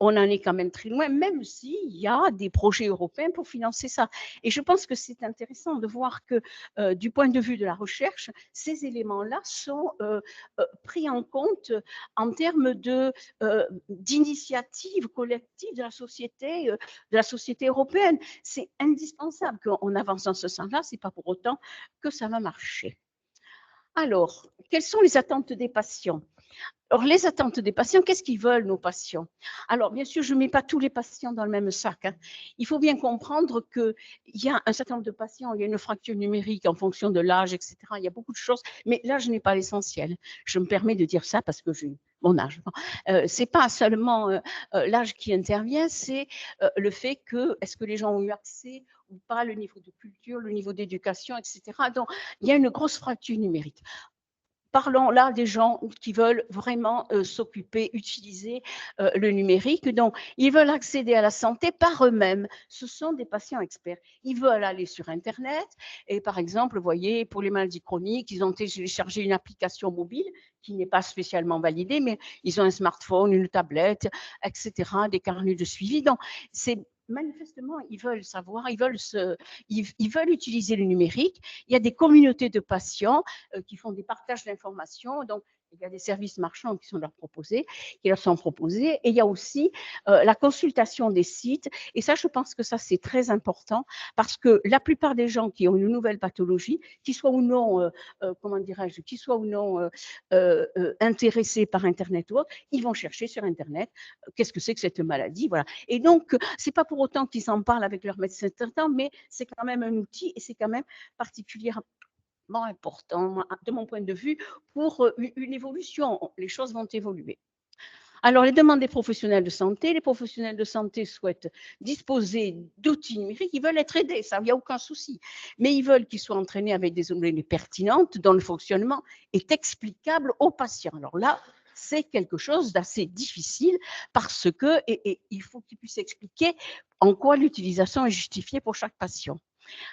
On en est quand même très loin, même s'il y a des projets européens pour financer ça. Et je pense que c'est intéressant de voir que, du point de vue de la recherche, ces éléments-là sont pris en compte en termes d'initiatives collectives de la société européenne. C'est indispensable qu'on avance dans ce sens-là, ce n'est pas pour autant que ça va marcher. Alors, quelles sont les attentes des patients? Alors, les attentes des patients, qu'est-ce qu'ils veulent, nos patients? Alors, bien sûr, je ne mets pas tous les patients dans le même sac. Hein. Il faut bien comprendre qu'il y a un certain nombre de patients, il y a une fracture numérique en fonction de l'âge, etc. Il y a beaucoup de choses, mais l'âge n'est pas l'essentiel. Je me permets de dire ça parce que j'ai mon âge. Ce n'est pas seulement l'âge qui intervient, c'est le fait que, est-ce que les gens ont eu accès ou pas, le niveau de culture, le niveau d'éducation, etc. Donc, il y a une grosse fracture numérique. Parlons là des gens qui veulent vraiment s'occuper, utiliser le numérique. Donc, ils veulent accéder à la santé par eux-mêmes. Ce sont des patients experts. Ils veulent aller sur Internet et, par exemple, vous voyez, pour les maladies chroniques, ils ont téléchargé une application mobile qui n'est pas spécialement validée, mais ils ont un smartphone, une tablette, etc., des carnets de suivi. Donc, c'est manifestement, ils veulent savoir, ils veulent utiliser le numérique. Il y a des communautés de patients qui font des partages d'informations. Donc, Il y a des services marchands qui leur sont proposés, et il y a aussi la consultation des sites. Et ça, je pense que ça, c'est très important parce que la plupart des gens qui ont une nouvelle pathologie, qui soient ou non, comment dirais-je, qui soient ou non intéressés par Internet ou autre, ils vont chercher sur Internet qu'est-ce que c'est que cette maladie, voilà. Et donc, c'est pas pour autant qu'ils en parlent avec leur médecin traitant, mais c'est quand même un outil et c'est quand même particulièrement important, de mon point de vue, pour une évolution. Les choses vont évoluer. Alors, les demandes des professionnels de santé. Les professionnels de santé souhaitent disposer d'outils numériques. Ils veulent être aidés, ça, il n'y a aucun souci. Mais ils veulent qu'ils soient entraînés avec des données pertinentes dont le fonctionnement est explicable aux patients. Alors là, c'est quelque chose d'assez difficile parce que et il faut qu'ils puissent expliquer en quoi l'utilisation est justifiée pour chaque patient.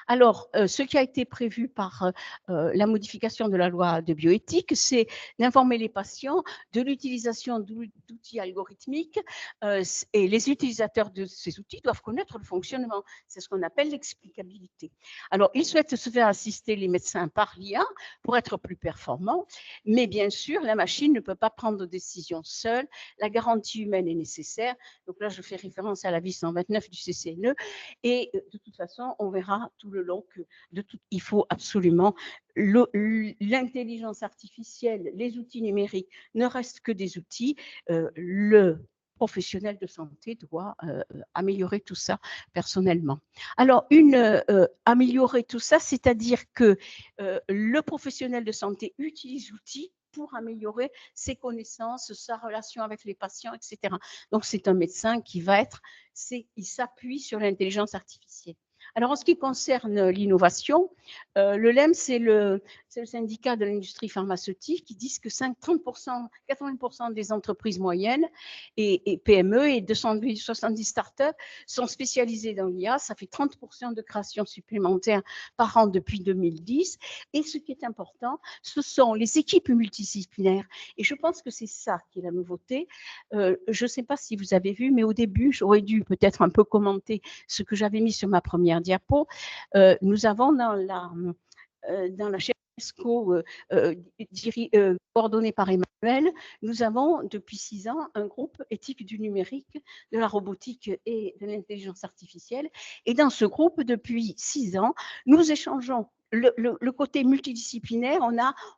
Alors, ce qui a été prévu par la modification de la loi de bioéthique, c'est d'informer les patients de l'utilisation d'outils algorithmiques et les utilisateurs de ces outils doivent connaître le fonctionnement. C'est ce qu'on appelle l'explicabilité. Alors, ils souhaitent se faire assister les médecins par l'IA pour être plus performants, mais bien sûr, la machine ne peut pas prendre de décision seule. La garantie humaine est nécessaire. Donc là, je fais référence à l'avis 129 du CCNE et de toute façon, on verra tout le long que il faut absolument l'intelligence artificielle, les outils numériques ne restent que des outils. Le professionnel de santé doit améliorer tout ça personnellement. Alors, améliorer tout ça, c'est-à-dire que le professionnel de santé utilise l'outil pour améliorer ses connaissances, sa relation avec les patients, etc. Donc, c'est un médecin qui va il s'appuie sur l'intelligence artificielle. Alors, en ce qui concerne l'innovation, le LEM, c'est le syndicat de l'industrie pharmaceutique qui dit que 30%, 80% des entreprises moyennes et PME et 270 startups sont spécialisées dans l'IA. Ça fait 30% de création supplémentaire par an depuis 2010. Et ce qui est important, ce sont les équipes multidisciplinaires. Et je pense que c'est ça qui est la nouveauté. Je ne sais pas si vous avez vu, mais au début, j'aurais dû peut-être un peu commenter ce que j'avais mis sur ma première diapo. Nous avons dans la chaîne UNESCO coordonnée par Emmanuel, nous avons depuis 6 ans un groupe éthique du numérique, de la robotique et de l'intelligence artificielle. Et dans ce groupe, depuis 6 ans, nous échangeons le côté multidisciplinaire.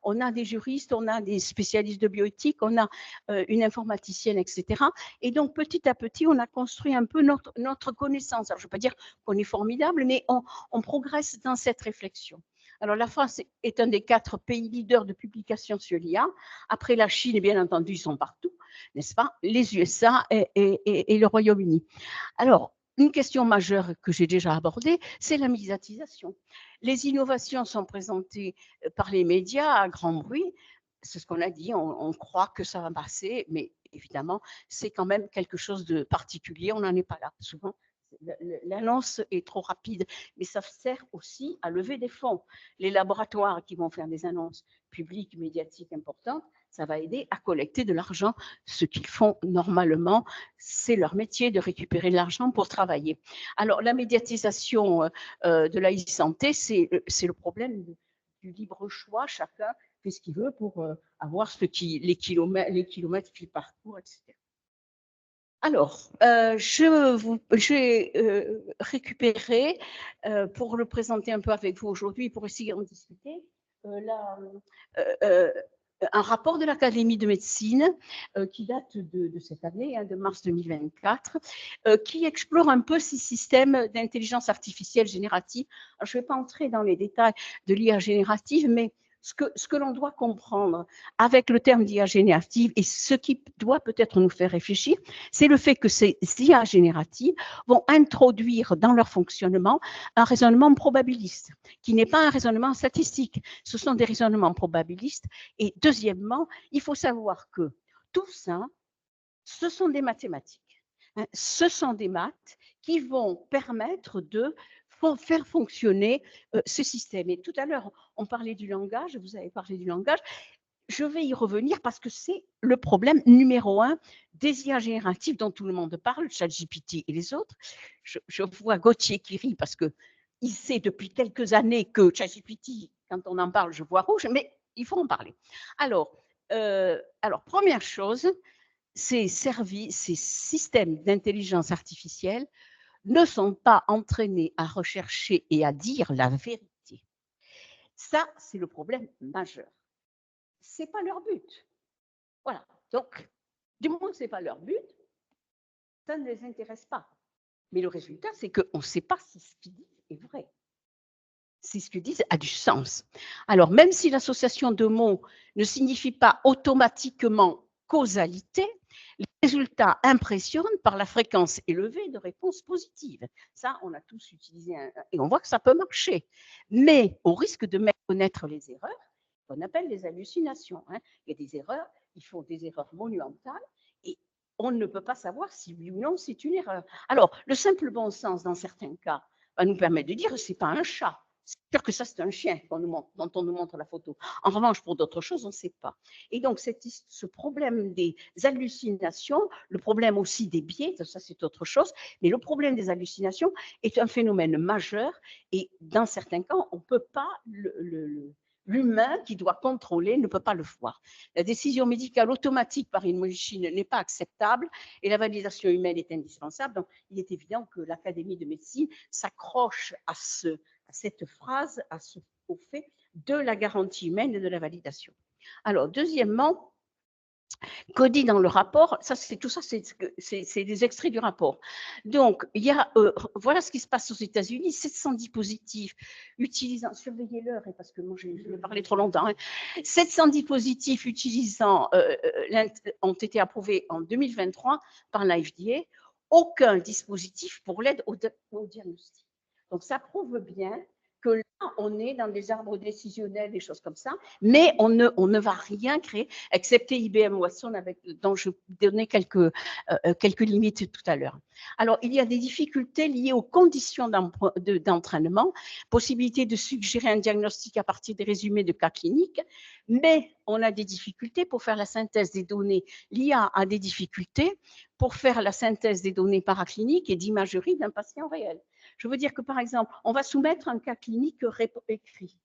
On a des juristes, on a des spécialistes de bioéthique, on a une informaticienne, etc. Et donc, petit à petit, on a construit un peu notre connaissance. Alors, je ne veux pas dire qu'on est formidable, mais on progresse dans cette réflexion. Alors, la France est un des 4 pays leaders de publication sur l'IA. Après la Chine, et bien entendu, ils sont partout, n'est-ce pas? Les USA et le Royaume-Uni. Alors, une question majeure que j'ai déjà abordée, c'est la médiatisation. Les innovations sont présentées par les médias à grand bruit. C'est ce qu'on a dit, on croit que ça va passer, mais évidemment, c'est quand même quelque chose de particulier. On n'en est pas là. Souvent, l'annonce est trop rapide, mais ça sert aussi à lever des fonds. Les laboratoires qui vont faire des annonces publiques, médiatiques importantes, ça va aider à collecter de l'argent. Ce qu'ils font normalement, c'est leur métier de récupérer de l'argent pour travailler. Alors, la médiatisation de la e-santé, c'est le problème du libre choix. Chacun fait ce qu'il veut pour avoir les kilomètres qu'il parcourt, etc. Alors, j'ai récupéré, pour le présenter un peu avec vous aujourd'hui, pour essayer d'en discuter, un rapport de l'Académie de médecine qui date de cette année, de mars 2024, qui explore un peu ces systèmes d'intelligence artificielle générative. Alors, je ne vais pas entrer dans les détails de l'IA générative, mais ce que l'on doit comprendre avec le terme d'IA générative et ce qui doit peut-être nous faire réfléchir, c'est le fait que ces IA génératives vont introduire dans leur fonctionnement un raisonnement probabiliste, qui n'est pas un raisonnement statistique. Ce sont des raisonnements probabilistes. Et deuxièmement, il faut savoir que tout ça, ce sont des mathématiques. Ce sont des maths qui vont permettre de faire fonctionner ce système. Et tout à l'heure, on parlait du langage, vous avez parlé du langage. Je vais y revenir parce que c'est le problème numéro 1 des IA génératives dont tout le monde parle, ChatGPT et les autres. Je vois Gauthier qui rit parce qu'il sait depuis quelques années que ChatGPT, quand on en parle, je vois rouge, mais il faut en parler. Alors, Alors, première chose, ces systèmes d'intelligence artificielle ne sont pas entraînés à rechercher et à dire la vérité. Ça, c'est le problème majeur. Ce n'est pas leur but. Voilà. Donc, du moment que ce n'est pas leur but, ça ne les intéresse pas. Mais le résultat, c'est qu'on ne sait pas si ce qu'ils disent est vrai. Si ce qu'ils disent a du sens. Alors, même si l'association de mots ne signifie pas automatiquement causalité, les résultats impressionnent par la fréquence élevée de réponses positives. Ça, on a tous utilisé et on voit que ça peut marcher. Mais au risque de méconnaître les erreurs, qu'on appelle les hallucinations. Il y a des erreurs, ils font des erreurs monumentales et on ne peut pas savoir si oui ou non c'est une erreur. Alors, le simple bon sens, dans certains cas, va nous permettre de dire c'est pas un chat. C'est sûr que ça, c'est un chien dont on nous montre la photo. En revanche, pour d'autres choses, on ne sait pas. Et donc, ce problème des hallucinations, le problème aussi des biais, ça c'est autre chose, mais le problème des hallucinations est un phénomène majeur et dans certains cas, on ne peut pas l'humain qui doit contrôler ne peut pas le voir. La décision médicale automatique par une machine n'est pas acceptable et la validation humaine est indispensable. Donc, il est évident que l'Académie de médecine s'accroche à cette phrase, au fait de la garantie humaine et de la validation. Alors, deuxièmement, Cody dans le rapport, tout ça, c'est des extraits du rapport. Donc, voilà ce qui se passe aux États-Unis, 710 positifs utilisant, surveillez l'heure, parce que moi, je vais parler trop longtemps, 710 positifs ont été approuvés en 2023 par la FDA, aucun dispositif pour l'aide au diagnostic. Donc, ça prouve bien que là, on est dans des arbres décisionnels, des choses comme ça, mais on ne va rien créer, excepté IBM Watson, dont je donnais quelques limites tout à l'heure. Alors, il y a des difficultés liées aux conditions d'entraînement, possibilité de suggérer un diagnostic à partir des résumés de cas cliniques, mais on a des difficultés pour faire la synthèse des données. L'IA a des difficultés pour faire la synthèse des données paracliniques et d'imagerie d'un patient réel. Je veux dire que, par exemple, on va soumettre un cas clinique écrit.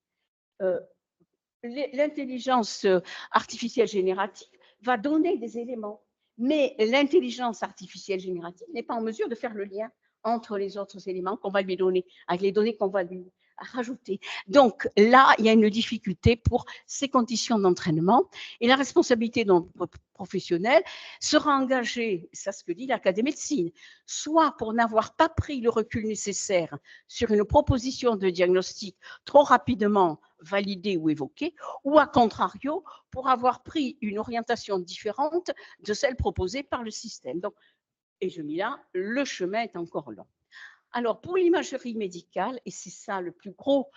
L'intelligence artificielle générative va donner des éléments, mais l'intelligence artificielle générative n'est pas en mesure de faire le lien entre les autres éléments qu'on va lui donner, avec les données qu'on va lui rajouter. Donc là, il y a une difficulté pour ces conditions d'entraînement et la responsabilité de notre professionnel sera engagée, c'est ce que dit l'Académie de médecine, soit pour n'avoir pas pris le recul nécessaire sur une proposition de diagnostic trop rapidement validée ou évoquée, ou à contrario, pour avoir pris une orientation différente de celle proposée par le système. Donc, et je mis là, le chemin est encore long. Alors, pour l'imagerie médicale, et c'est ça le plus gros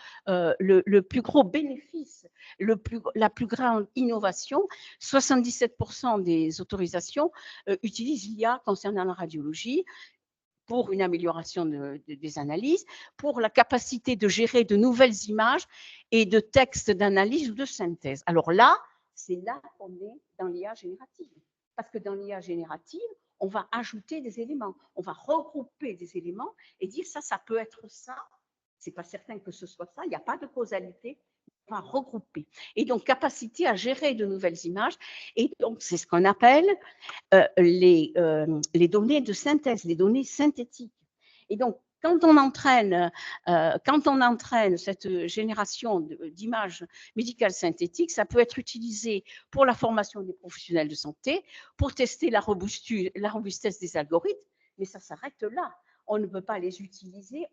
bénéfice, la plus grande innovation, 77% des autorisations utilisent l'IA concernant la radiologie pour une amélioration des analyses, pour la capacité de gérer de nouvelles images et de textes d'analyse ou de synthèse. Alors là, c'est là qu'on est dans l'IA générative. Parce que dans l'IA générative, on va ajouter des éléments, on va regrouper des éléments et dire ça peut être ça. Ce n'est pas certain que ce soit ça, il n'y a pas de causalité, on va regrouper. Et donc, capacité à gérer de nouvelles images. Et donc, c'est ce qu'on appelle les données de synthèse, les données synthétiques. Et donc, quand on entraîne cette génération d'images médicales synthétiques, ça peut être utilisé pour la formation des professionnels de santé, pour tester la robustesse des algorithmes, mais ça s'arrête là. On ne peut pas les utiliser.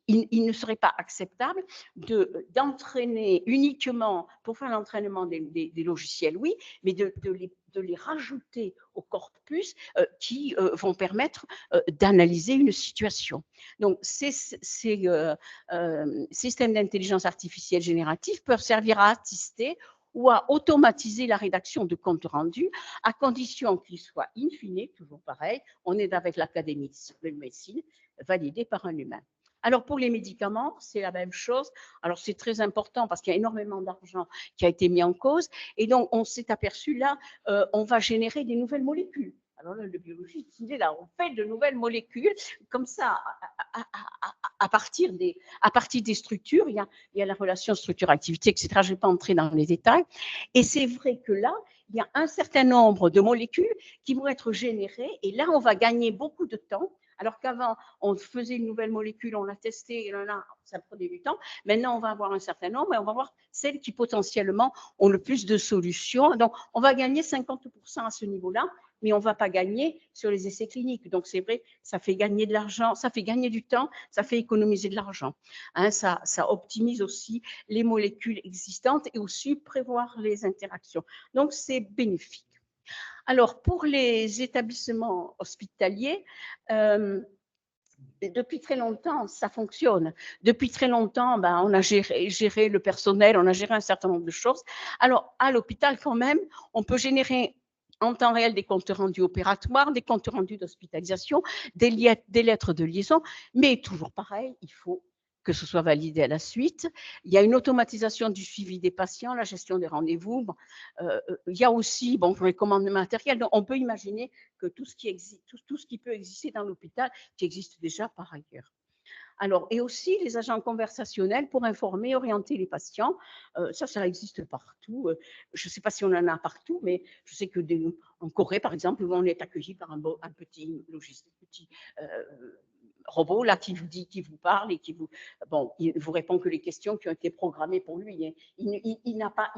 Il ne serait pas acceptable d'entraîner uniquement, pour faire l'entraînement des logiciels, oui, mais de les rajouter au corpus qui vont permettre d'analyser une situation. Donc, ces systèmes d'intelligence artificielle générative peuvent servir à attester ou à automatiser la rédaction de comptes rendus, à condition qu'ils soient in fine, toujours pareil, on est avec l'Académie de médecine, validé par un humain. Alors, pour les médicaments, c'est la même chose. Alors, c'est très important parce qu'il y a énormément d'argent qui a été mis en cause. Et donc, on s'est aperçu là, on va générer des nouvelles molécules. Alors là, le biologiste, il est là, on fait de nouvelles molécules, comme ça, à partir des structures, il y a la relation structure-activité, etc. Je ne vais pas entrer dans les détails. Et c'est vrai que là, il y a un certain nombre de molécules qui vont être générées, et là, on va gagner beaucoup de temps. Alors qu'avant, on faisait une nouvelle molécule, on l'a testée, et là, ça prenait du temps. Maintenant, on va avoir un certain nombre, et on va voir celles qui potentiellement ont le plus de solutions. Donc, on va gagner 50% à ce niveau-là, mais on ne va pas gagner sur les essais cliniques. Donc, c'est vrai, ça fait gagner de l'argent, ça fait gagner du temps, ça fait économiser de l'argent. Hein, ça optimise aussi les molécules existantes et aussi prévoir les interactions. Donc, c'est bénéfique. Alors, pour les établissements hospitaliers, depuis très longtemps, ça fonctionne. Depuis très longtemps, on a géré le personnel, on a géré un certain nombre de choses. Alors, à l'hôpital, quand même, on peut générer en temps réel des comptes rendus opératoires, des comptes rendus d'hospitalisation, des lettres de liaison, mais toujours pareil, il faut que ce soit validé à la suite. Il y a une automatisation du suivi des patients, la gestion des rendez-vous. Il y a aussi les commandes matérielles. Donc, on peut imaginer que tout ce qui existe, tout ce qui peut exister dans l'hôpital, qui existe déjà par ailleurs. Alors, et aussi les agents conversationnels pour informer, orienter les patients. Ça existe partout. Je ne sais pas si on en a partout, mais je sais que en Corée, par exemple, où on est accueilli par un petit logiciel, petit robot là qui vous parle et il vous répond que les questions qui ont été programmées pour lui. Il n'a pas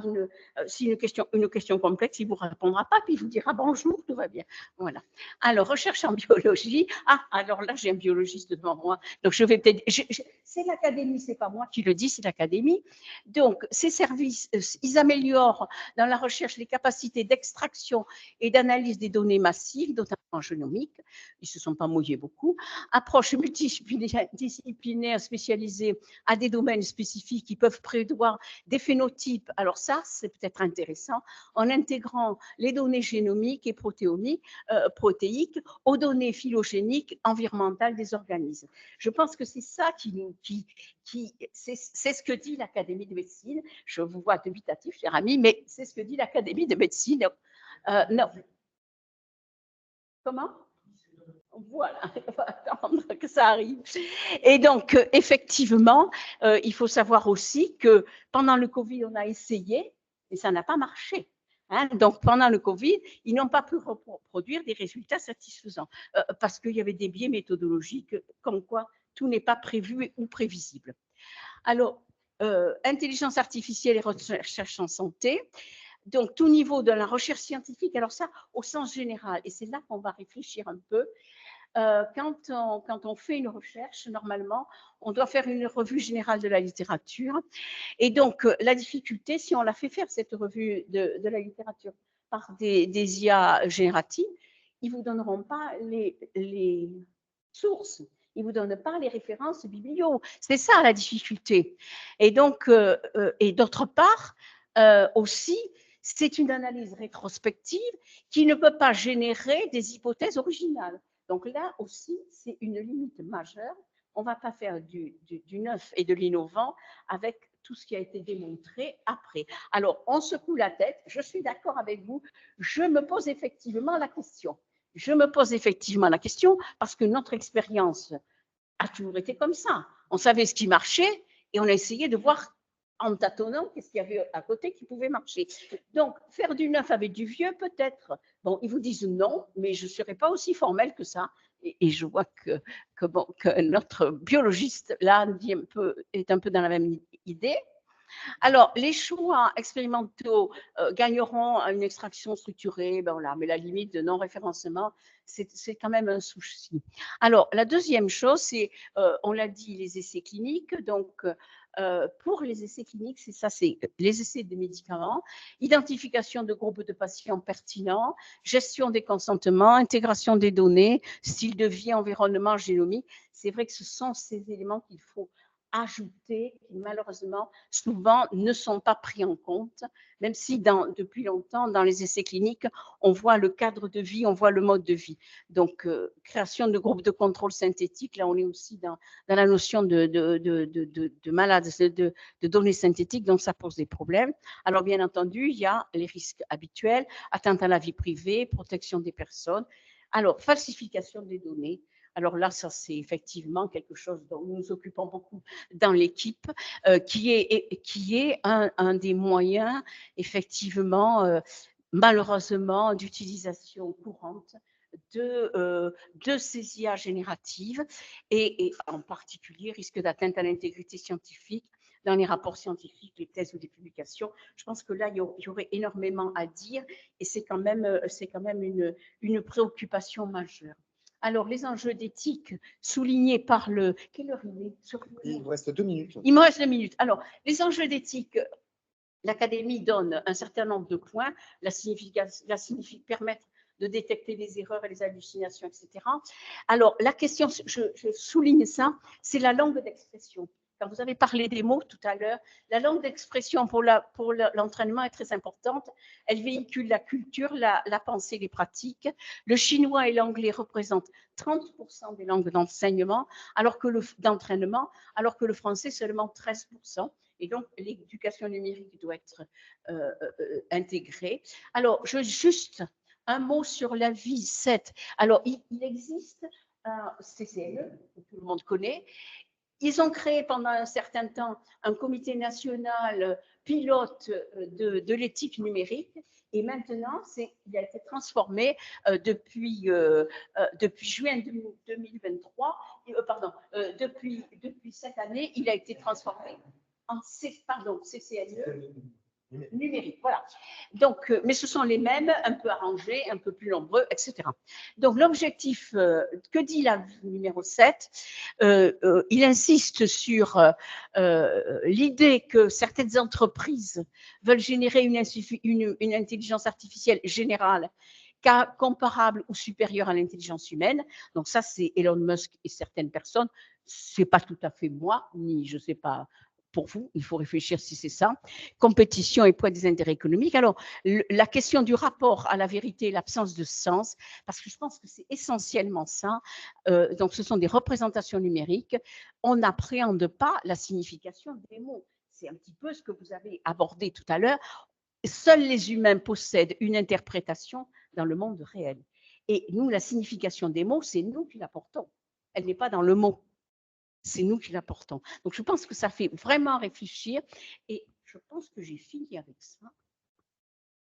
si une question complexe, il vous répondra pas, puis il vous dira bonjour, tout va bien. Voilà. Alors recherche en biologie. Alors là j'ai un biologiste devant moi, donc je vais peut-être. C'est l'académie, c'est pas moi qui le dis, c'est l'académie. Donc ces services, ils améliorent dans la recherche les capacités d'extraction et d'analyse des données massives, notamment génomiques. Ils se sont pas mouillés beaucoup. Approche multidisciplinaire spécialisée à des domaines spécifiques qui peuvent prévoir des phénotypes. Alors ça, c'est peut-être intéressant, en intégrant les données génomiques et protéiques aux données phylogéniques environnementales des organismes. Je pense que c'est ça c'est ce que dit l'Académie de médecine. Je vous vois dubitatif, cher ami, mais c'est ce que dit l'Académie de médecine. Non. Comment ? Voilà, il faut attendre que ça arrive. Et donc, effectivement, il faut savoir aussi que pendant le Covid, on a essayé, et ça n'a pas marché. Hein. Donc, pendant le Covid, ils n'ont pas pu reproduire des résultats satisfaisants parce qu'il y avait des biais méthodologiques, comme quoi tout n'est pas prévu ou prévisible. Alors, intelligence artificielle et recherche en santé. Donc, tout niveau de la recherche scientifique, alors ça, au sens général, et c'est là qu'on va réfléchir un peu. Quand on fait une recherche, normalement, on doit faire une revue générale de la littérature. Et donc, la difficulté, si on la fait faire, cette revue de la littérature, par des IA génératives, ils ne vous donneront pas les sources, ils ne vous donnent pas les références biblio. C'est ça la difficulté. Et donc, et d'autre part, aussi, c'est une analyse rétrospective qui ne peut pas générer des hypothèses originales. Donc là aussi, c'est une limite majeure. On ne va pas faire du neuf et de l'innovant avec tout ce qui a été démontré après. Alors, on secoue la tête, je suis d'accord avec vous, je me pose effectivement la question. Je me pose effectivement la question parce que notre expérience a toujours été comme ça. On savait ce qui marchait et on a essayé de voir en tâtonnant qu'est-ce qu'il y avait à côté qui pouvait marcher. Donc, faire du neuf avec du vieux, peut-être. Bon, ils vous disent non, mais je ne serai pas aussi formelle que ça. Et je vois que notre biologiste, là, est un peu dans la même idée. Alors, les choix expérimentaux gagneront à une extraction structurée, mais la limite de non-référencement, c'est quand même un souci. Alors, la deuxième chose, c'est, on l'a dit, les essais cliniques. Donc, pour les essais cliniques, c'est ça, c'est les essais de médicaments, identification de groupes de patients pertinents, gestion des consentements, intégration des données, style de vie, environnement, génomique. C'est vrai que ce sont ces éléments qu'il faut ajoutés qui malheureusement souvent ne sont pas pris en compte, même si depuis longtemps dans les essais cliniques on voit le cadre de vie, on voit le mode de vie. Donc création de groupes de contrôle synthétique, là on est aussi dans la notion de malades, de données synthétiques, donc ça pose des problèmes. Alors bien entendu il y a les risques habituels, atteinte à la vie privée, protection des personnes, Alors, falsification des données. Alors là, ça c'est effectivement quelque chose dont nous nous occupons beaucoup dans l'équipe, qui est un des moyens, effectivement, malheureusement, d'utilisation courante de ces IA génératives et en particulier risque d'atteinte à l'intégrité scientifique dans les rapports scientifiques, les thèses ou les publications. Je pense que là, il y aurait énormément à dire et c'est quand même une préoccupation majeure. Alors, les enjeux d'éthique soulignés par le… Quelle heure il est? Il vous reste 2 minutes. Il me reste 2 minutes. Alors, les enjeux d'éthique, l'Académie donne un certain nombre de points, permettre de détecter les erreurs et les hallucinations, etc. Alors, la question, je souligne ça, c'est la langue d'expression. Quand vous avez parlé des mots tout à l'heure, la langue d'expression pour l'entraînement est très importante. Elle véhicule la culture, la pensée, les pratiques. Le chinois et l'anglais représentent 30% des langues d'enseignement, d'entraînement, alors que le français seulement 13%. Et donc, l'éducation numérique doit être intégrée. Alors, juste un mot sur la vie 7. Alors, il existe un CCNE, que tout le monde connaît. Ils ont créé pendant un certain temps un comité national pilote de l'éthique numérique et maintenant, il a été transformé depuis juin 2023, depuis cette année, il a été transformé en CCNE numérique. Voilà. Donc, mais ce sont les mêmes, un peu arrangés, un peu plus nombreux, etc. Donc, l'objectif, que dit la numéro 7, il insiste sur l'idée que certaines entreprises veulent générer une intelligence artificielle générale comparable ou supérieure à l'intelligence humaine. Donc ça, c'est Elon Musk et certaines personnes. C'est pas tout à fait moi, ni je sais pas pour vous, il faut réfléchir si c'est ça. Compétition et poids des intérêts économiques. Alors, la question du rapport à la vérité, l'absence de sens, parce que je pense que c'est essentiellement ça. Donc, ce sont des représentations numériques. On n'appréhende pas la signification des mots. C'est un petit peu ce que vous avez abordé tout à l'heure. Seuls les humains possèdent une interprétation dans le monde réel. Et nous, la signification des mots, c'est nous qui l'apportons. Elle n'est pas dans le mot. C'est nous qui l'apportons. Donc, je pense que ça fait vraiment réfléchir et je pense que j'ai fini avec ça.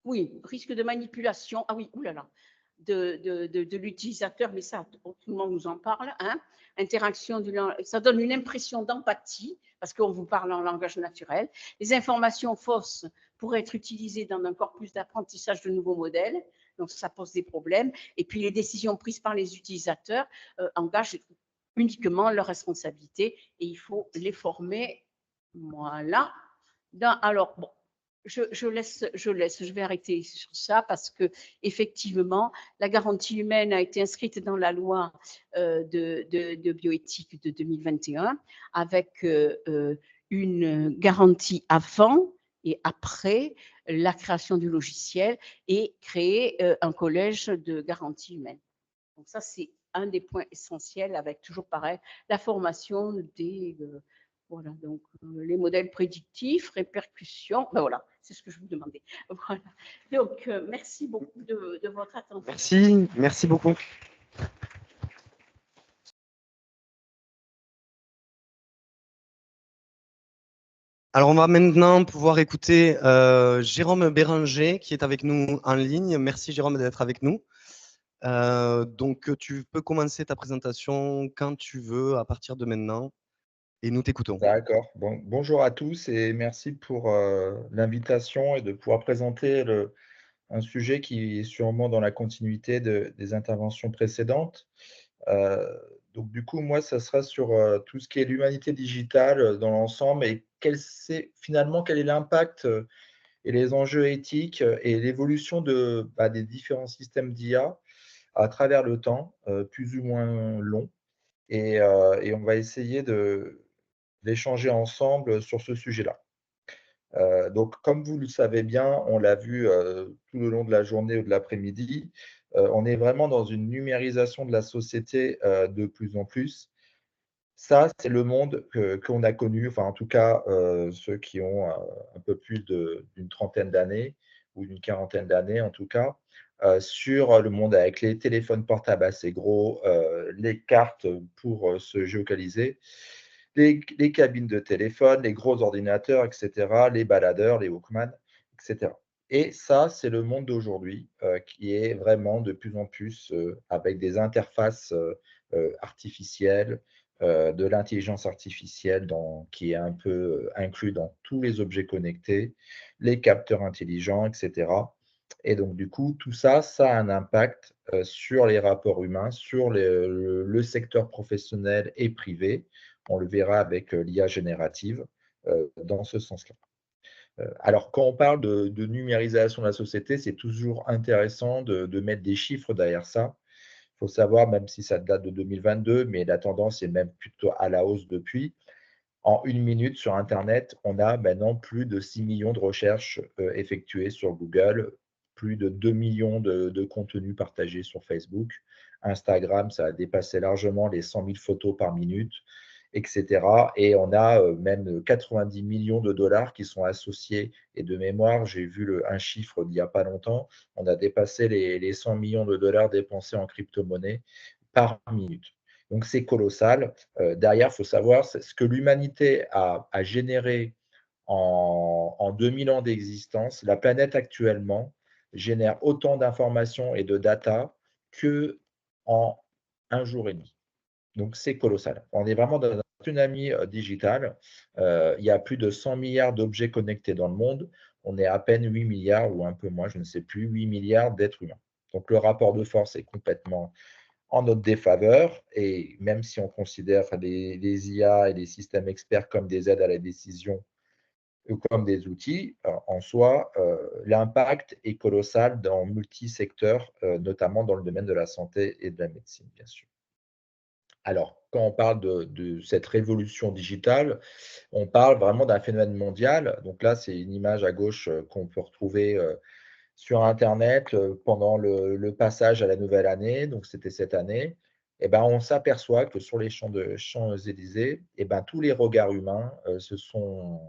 Oui, risque de manipulation. Ah oui, oulala, de l'utilisateur, mais ça, tout le monde nous en parle. Hein. Interaction, ça donne une impression d'empathie parce qu'on vous parle en langage naturel. Les informations fausses pourraient être utilisées dans un corpus d'apprentissage de nouveaux modèles. Donc, ça pose des problèmes. Et puis, les décisions prises par les utilisateurs engagent uniquement leur responsabilité et il faut les former. Voilà. Alors, bon, je vais arrêter sur ça parce que effectivement, la garantie humaine a été inscrite dans la loi de bioéthique de 2021 avec une garantie avant et après la création du logiciel et créer un collège de garantie humaine. Donc ça, c'est un des points essentiels avec toujours pareil, la formation des… voilà, donc les modèles prédictifs, répercussions, ben voilà, c'est ce que je vous demandais. Voilà. Donc, merci beaucoup de votre attention. Merci beaucoup. Alors, on va maintenant pouvoir écouter Jérôme Béranger qui est avec nous en ligne. Merci Jérôme d'être avec nous. Donc, tu peux commencer ta présentation quand tu veux, à partir de maintenant, et nous t'écoutons. D'accord. Bon, bonjour à tous et merci pour l'invitation et de pouvoir présenter un sujet qui est sûrement dans la continuité des interventions précédentes. Donc, du coup, moi, ça sera sur tout ce qui est l'humanité digitale dans l'ensemble et finalement quel est l'impact et les enjeux éthiques et l'évolution des différents systèmes d'IA à travers le temps, plus ou moins long. Et on va essayer d'échanger ensemble sur ce sujet-là. Donc, comme vous le savez bien, on l'a vu tout le long de la journée ou de l'après-midi, on est vraiment dans une numérisation de la société de plus en plus. Ça, c'est le monde qu'on a connu, enfin en tout cas ceux qui ont un peu plus d'une trentaine d'années ou d'une quarantaine d'années en tout cas, sur le monde avec les téléphones portables assez gros, les cartes pour se géolocaliser, les cabines de téléphone, les gros ordinateurs, etc., les baladeurs, les Walkman, etc. Et ça, c'est le monde d'aujourd'hui qui est vraiment de plus en plus avec des interfaces artificielles, de l'intelligence artificielle qui est un peu inclus dans tous les objets connectés, les capteurs intelligents, etc. Et donc, du coup, tout ça, ça a un impact sur les rapports humains, sur le secteur professionnel et privé. On le verra avec l'IA générative dans ce sens-là. Alors, quand on parle de numérisation de la société, c'est toujours intéressant de mettre des chiffres derrière ça. Il faut savoir, même si ça date de 2022, mais la tendance est même plutôt à la hausse depuis. En une minute sur Internet, on a maintenant plus de 6 millions de recherches effectuées sur Google, plus de 2 millions de contenus partagés sur Facebook. Instagram, ça a dépassé largement les 100 000 photos par minute, etc. Et on a même 90 millions de dollars qui sont associés. Et de mémoire, j'ai vu un chiffre d'il n'y a pas longtemps, on a dépassé les 100 millions de dollars dépensés en crypto-monnaie par minute. Donc c'est colossal. Derrière, il faut savoir ce que l'humanité a généré en 2000 ans d'existence. La planète actuellement génère autant d'informations et de data que en un jour et demi. Donc c'est colossal. On est vraiment dans un tsunami digital. Il y a plus de 100 milliards d'objets connectés dans le monde. On est à peine 8 milliards ou un peu moins, je ne sais plus, 8 milliards d'êtres humains. Donc le rapport de force est complètement en notre défaveur. Et même si on considère les IA et les systèmes experts comme des aides à la décision ou comme des outils, en soi, l'impact est colossal dans multi-secteurs, notamment dans le domaine de la santé et de la médecine, bien sûr. Alors, quand on parle de cette révolution digitale, on parle vraiment d'un phénomène mondial. Donc là, c'est une image à gauche qu'on peut retrouver sur internet pendant le passage à la nouvelle année, donc c'était cette année. Et ben, on s'aperçoit que sur les Champs-Élysées, et ben, tous les regards humains se sont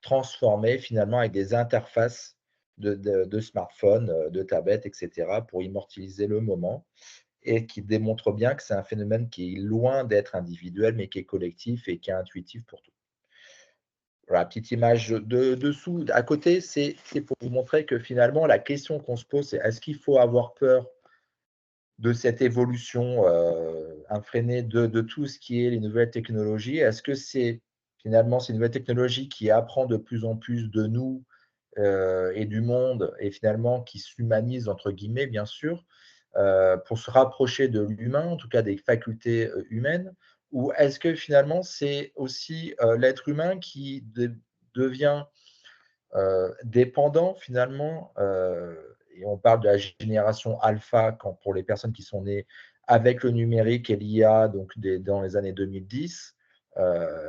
transformés finalement avec des interfaces de smartphones, de tablettes, etc., pour immortaliser le moment et qui démontre bien que c'est un phénomène qui est loin d'être individuel, mais qui est collectif et qui est intuitif pour tous. Voilà, petite image dessous. À côté, c'est pour vous montrer que finalement, la question qu'on se pose, c'est est-ce qu'il faut avoir peur de cette évolution infrénée de tout ce qui est les nouvelles technologies? Est-ce que c'est finalement ces nouvelles technologies qui apprennent de plus en plus de nous et du monde et finalement qui s'humanisent, entre guillemets, bien sûr, pour se rapprocher de l'humain, en tout cas des facultés humaines? Ou est-ce que finalement c'est aussi l'être humain qui devient dépendant finalement, et on parle de la génération alpha quand pour les personnes qui sont nées avec le numérique et l'IA donc dans les années 2010.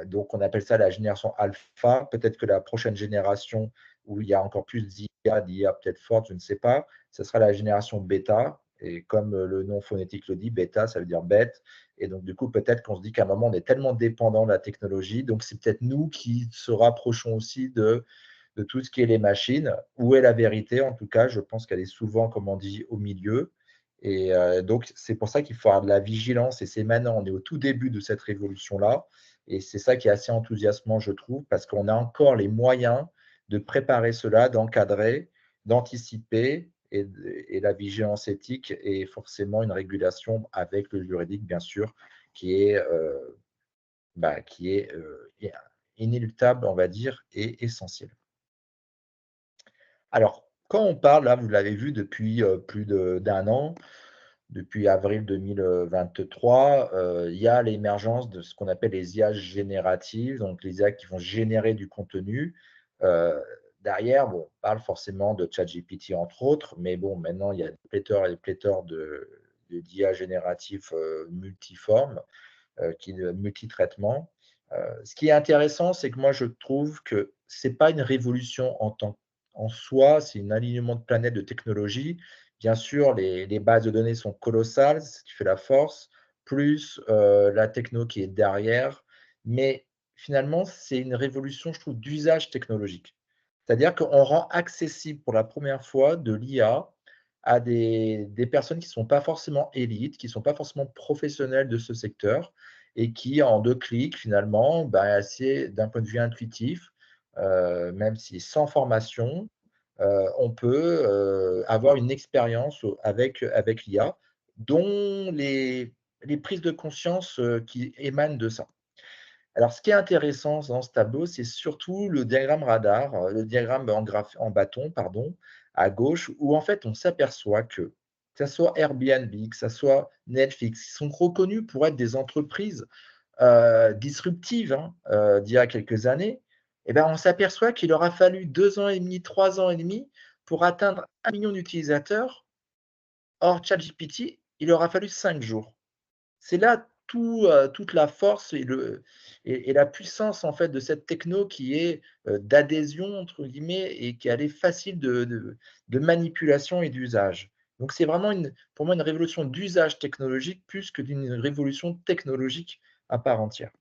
Donc on appelle ça la génération alpha. Peut-être que la prochaine génération où il y a encore plus d'IA peut-être forte, je ne sais pas, ce sera la génération bêta. Et comme le nom phonétique le dit, bêta, ça veut dire bête. Et donc, du coup, peut-être qu'on se dit qu'à un moment, on est tellement dépendant de la technologie. Donc, c'est peut-être nous qui se rapprochons aussi de tout ce qui est les machines. Où est la vérité? En tout cas, je pense qu'elle est souvent, comme on dit, au milieu. Et donc, c'est pour ça qu'il faut avoir de la vigilance. Et c'est maintenant, on est au tout début de cette révolution-là. Et c'est ça qui est assez enthousiasmant, je trouve, parce qu'on a encore les moyens de préparer cela, d'encadrer, d'anticiper. Et la vigilance éthique est forcément une régulation avec le juridique, bien sûr, qui est inéluctable, on va dire, et essentielle. Alors, quand on parle, là, vous l'avez vu depuis plus d'un an, depuis avril 2023, il y a l'émergence de ce qu'on appelle les IA génératives, donc les IA qui vont générer du contenu. Euh, Derrière, bon, on parle forcément de ChatGPT entre autres, mais bon, maintenant, il y a des pléthores et des pléthores d'IA génératives multiformes, multi-traitements. Ce qui est intéressant, c'est que moi, je trouve que ce n'est pas une révolution en soi, c'est un alignement de planètes de technologie. Bien sûr, les bases de données sont colossales, c'est ce qui fait la force, plus la techno qui est derrière. Mais finalement, c'est une révolution, je trouve, d'usage technologique. C'est-à-dire qu'on rend accessible pour la première fois de l'IA à des personnes qui ne sont pas forcément élites, qui ne sont pas forcément professionnelles de ce secteur et qui, en 2 clics, finalement, assez d'un point de vue intuitif, même si sans formation, on peut, avoir une expérience avec l'IA, dont les prises de conscience, qui émanent de ça. Alors, ce qui est intéressant dans ce tableau, c'est surtout le diagramme radar, le diagramme en bâton, pardon, à gauche, où en fait, on s'aperçoit que ça soit Airbnb, que ça soit Netflix, qui sont reconnus pour être des entreprises, disruptives, hein, d'il y a quelques années, et ben, on s'aperçoit qu'il aura fallu 2 ans et demi, 3 ans et demi pour atteindre 1 million d'utilisateurs. Or, ChatGPT, il aura fallu 5 jours. C'est là toute la force et la puissance en fait de cette techno qui est, «d'adhésion» entre guillemets et qui elle est facile de manipulation et d'usage. Donc c'est vraiment pour moi une révolution d'usage technologique plus que d'une révolution technologique à part entière.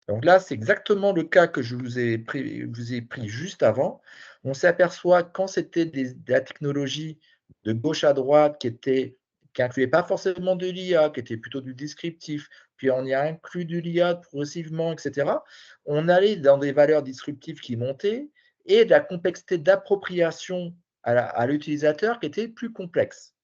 Donc là, c'est exactement le cas que je vous ai pris juste avant. On s'aperçoit quand c'était de la technologie de gauche à droite qui incluait pas forcément de l'IA, qui était plutôt du descriptif, puis on y a inclus de l'IA progressivement et cetera. On allait dans des valeurs disruptives qui montaient et de la complexité d'appropriation à l'utilisateur qui était plus complexe.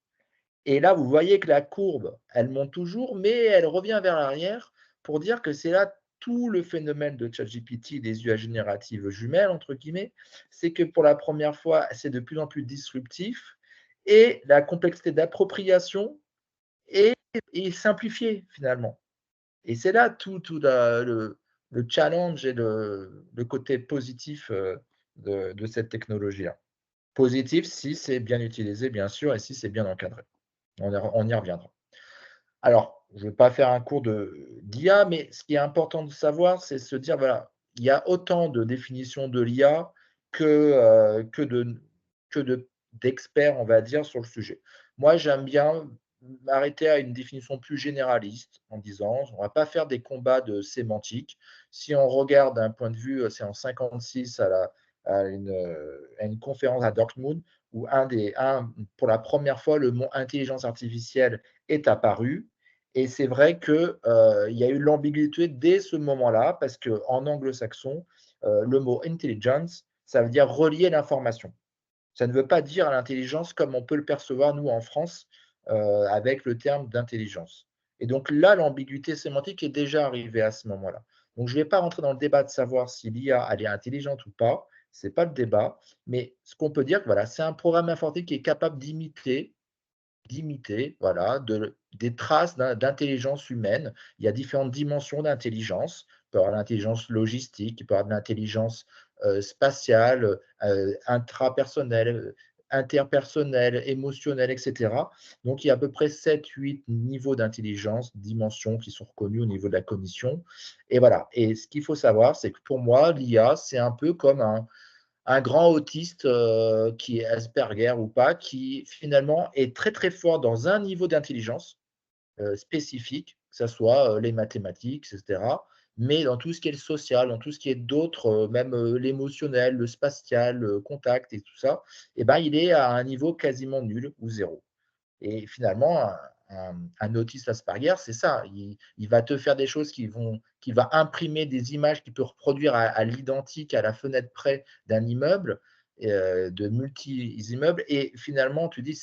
Et là, vous voyez que la courbe, elle monte toujours, mais elle revient vers l'arrière pour dire que c'est là tout le phénomène de ChatGPT, des IA génératives «jumelles» entre guillemets, c'est que pour la première fois, c'est de plus en plus disruptif et la complexité d'appropriation est est simplifiée finalement. Et c'est là tout le challenge et le côté positif, de cette technologie-là. Positif si c'est bien utilisé bien sûr et si c'est bien encadré. On y reviendra. Alors, je ne vais pas faire un cours d'IA, mais ce qui est important de savoir, c'est se dire, voilà, il y a autant de définitions de l'IA que d'experts, on va dire, sur le sujet. Moi, j'aime bien m'arrêter à une définition plus généraliste en disant, on ne va pas faire des combats de sémantique. Si on regarde d'un point de vue, c'est en 56 à une conférence à Dortmund, où pour la première fois, le mot intelligence artificielle est apparu. Et c'est vrai qu'il y a eu l'ambiguïté dès ce moment-là, parce qu'en anglo-saxon, le mot intelligence, ça veut dire relier l'information. Ça ne veut pas dire l'intelligence comme on peut le percevoir, nous, en France, avec le terme d'intelligence. Et donc là, l'ambiguïté sémantique est déjà arrivée à ce moment-là. Donc je ne vais pas rentrer dans le débat de savoir si l'IA elle est intelligente ou pas, ce n'est pas le débat, mais ce qu'on peut dire, voilà, c'est un programme informatique qui est capable d'imiter voilà, des traces d'intelligence humaine. Il y a différentes dimensions d'intelligence. Il peut y avoir l'intelligence logistique, il peut y avoir de l'intelligence spatiale, intrapersonnelle, interpersonnelle, émotionnelle, etc. Donc, il y a à peu près 7-8 niveaux d'intelligence, dimensions qui sont reconnues au niveau de la cognition. Et voilà. Et ce qu'il faut savoir, c'est que pour moi, l'IA, c'est un peu comme un grand autiste qui est Asperger ou pas, qui finalement est très très fort dans un niveau d'intelligence spécifique, que ce soit les mathématiques, etc. Mais dans tout ce qui est le social, dans tout ce qui est d'autres, même l'émotionnel, le spatial, le contact et tout ça, eh ben, il est à un niveau quasiment nul ou zéro. Et finalement, un autiste Asperger, c'est ça. Il va te faire des choses qui va imprimer des images qu'il peut reproduire à l'identique, à la fenêtre près d'un immeuble, de multi-immeubles. Et finalement, tu dis,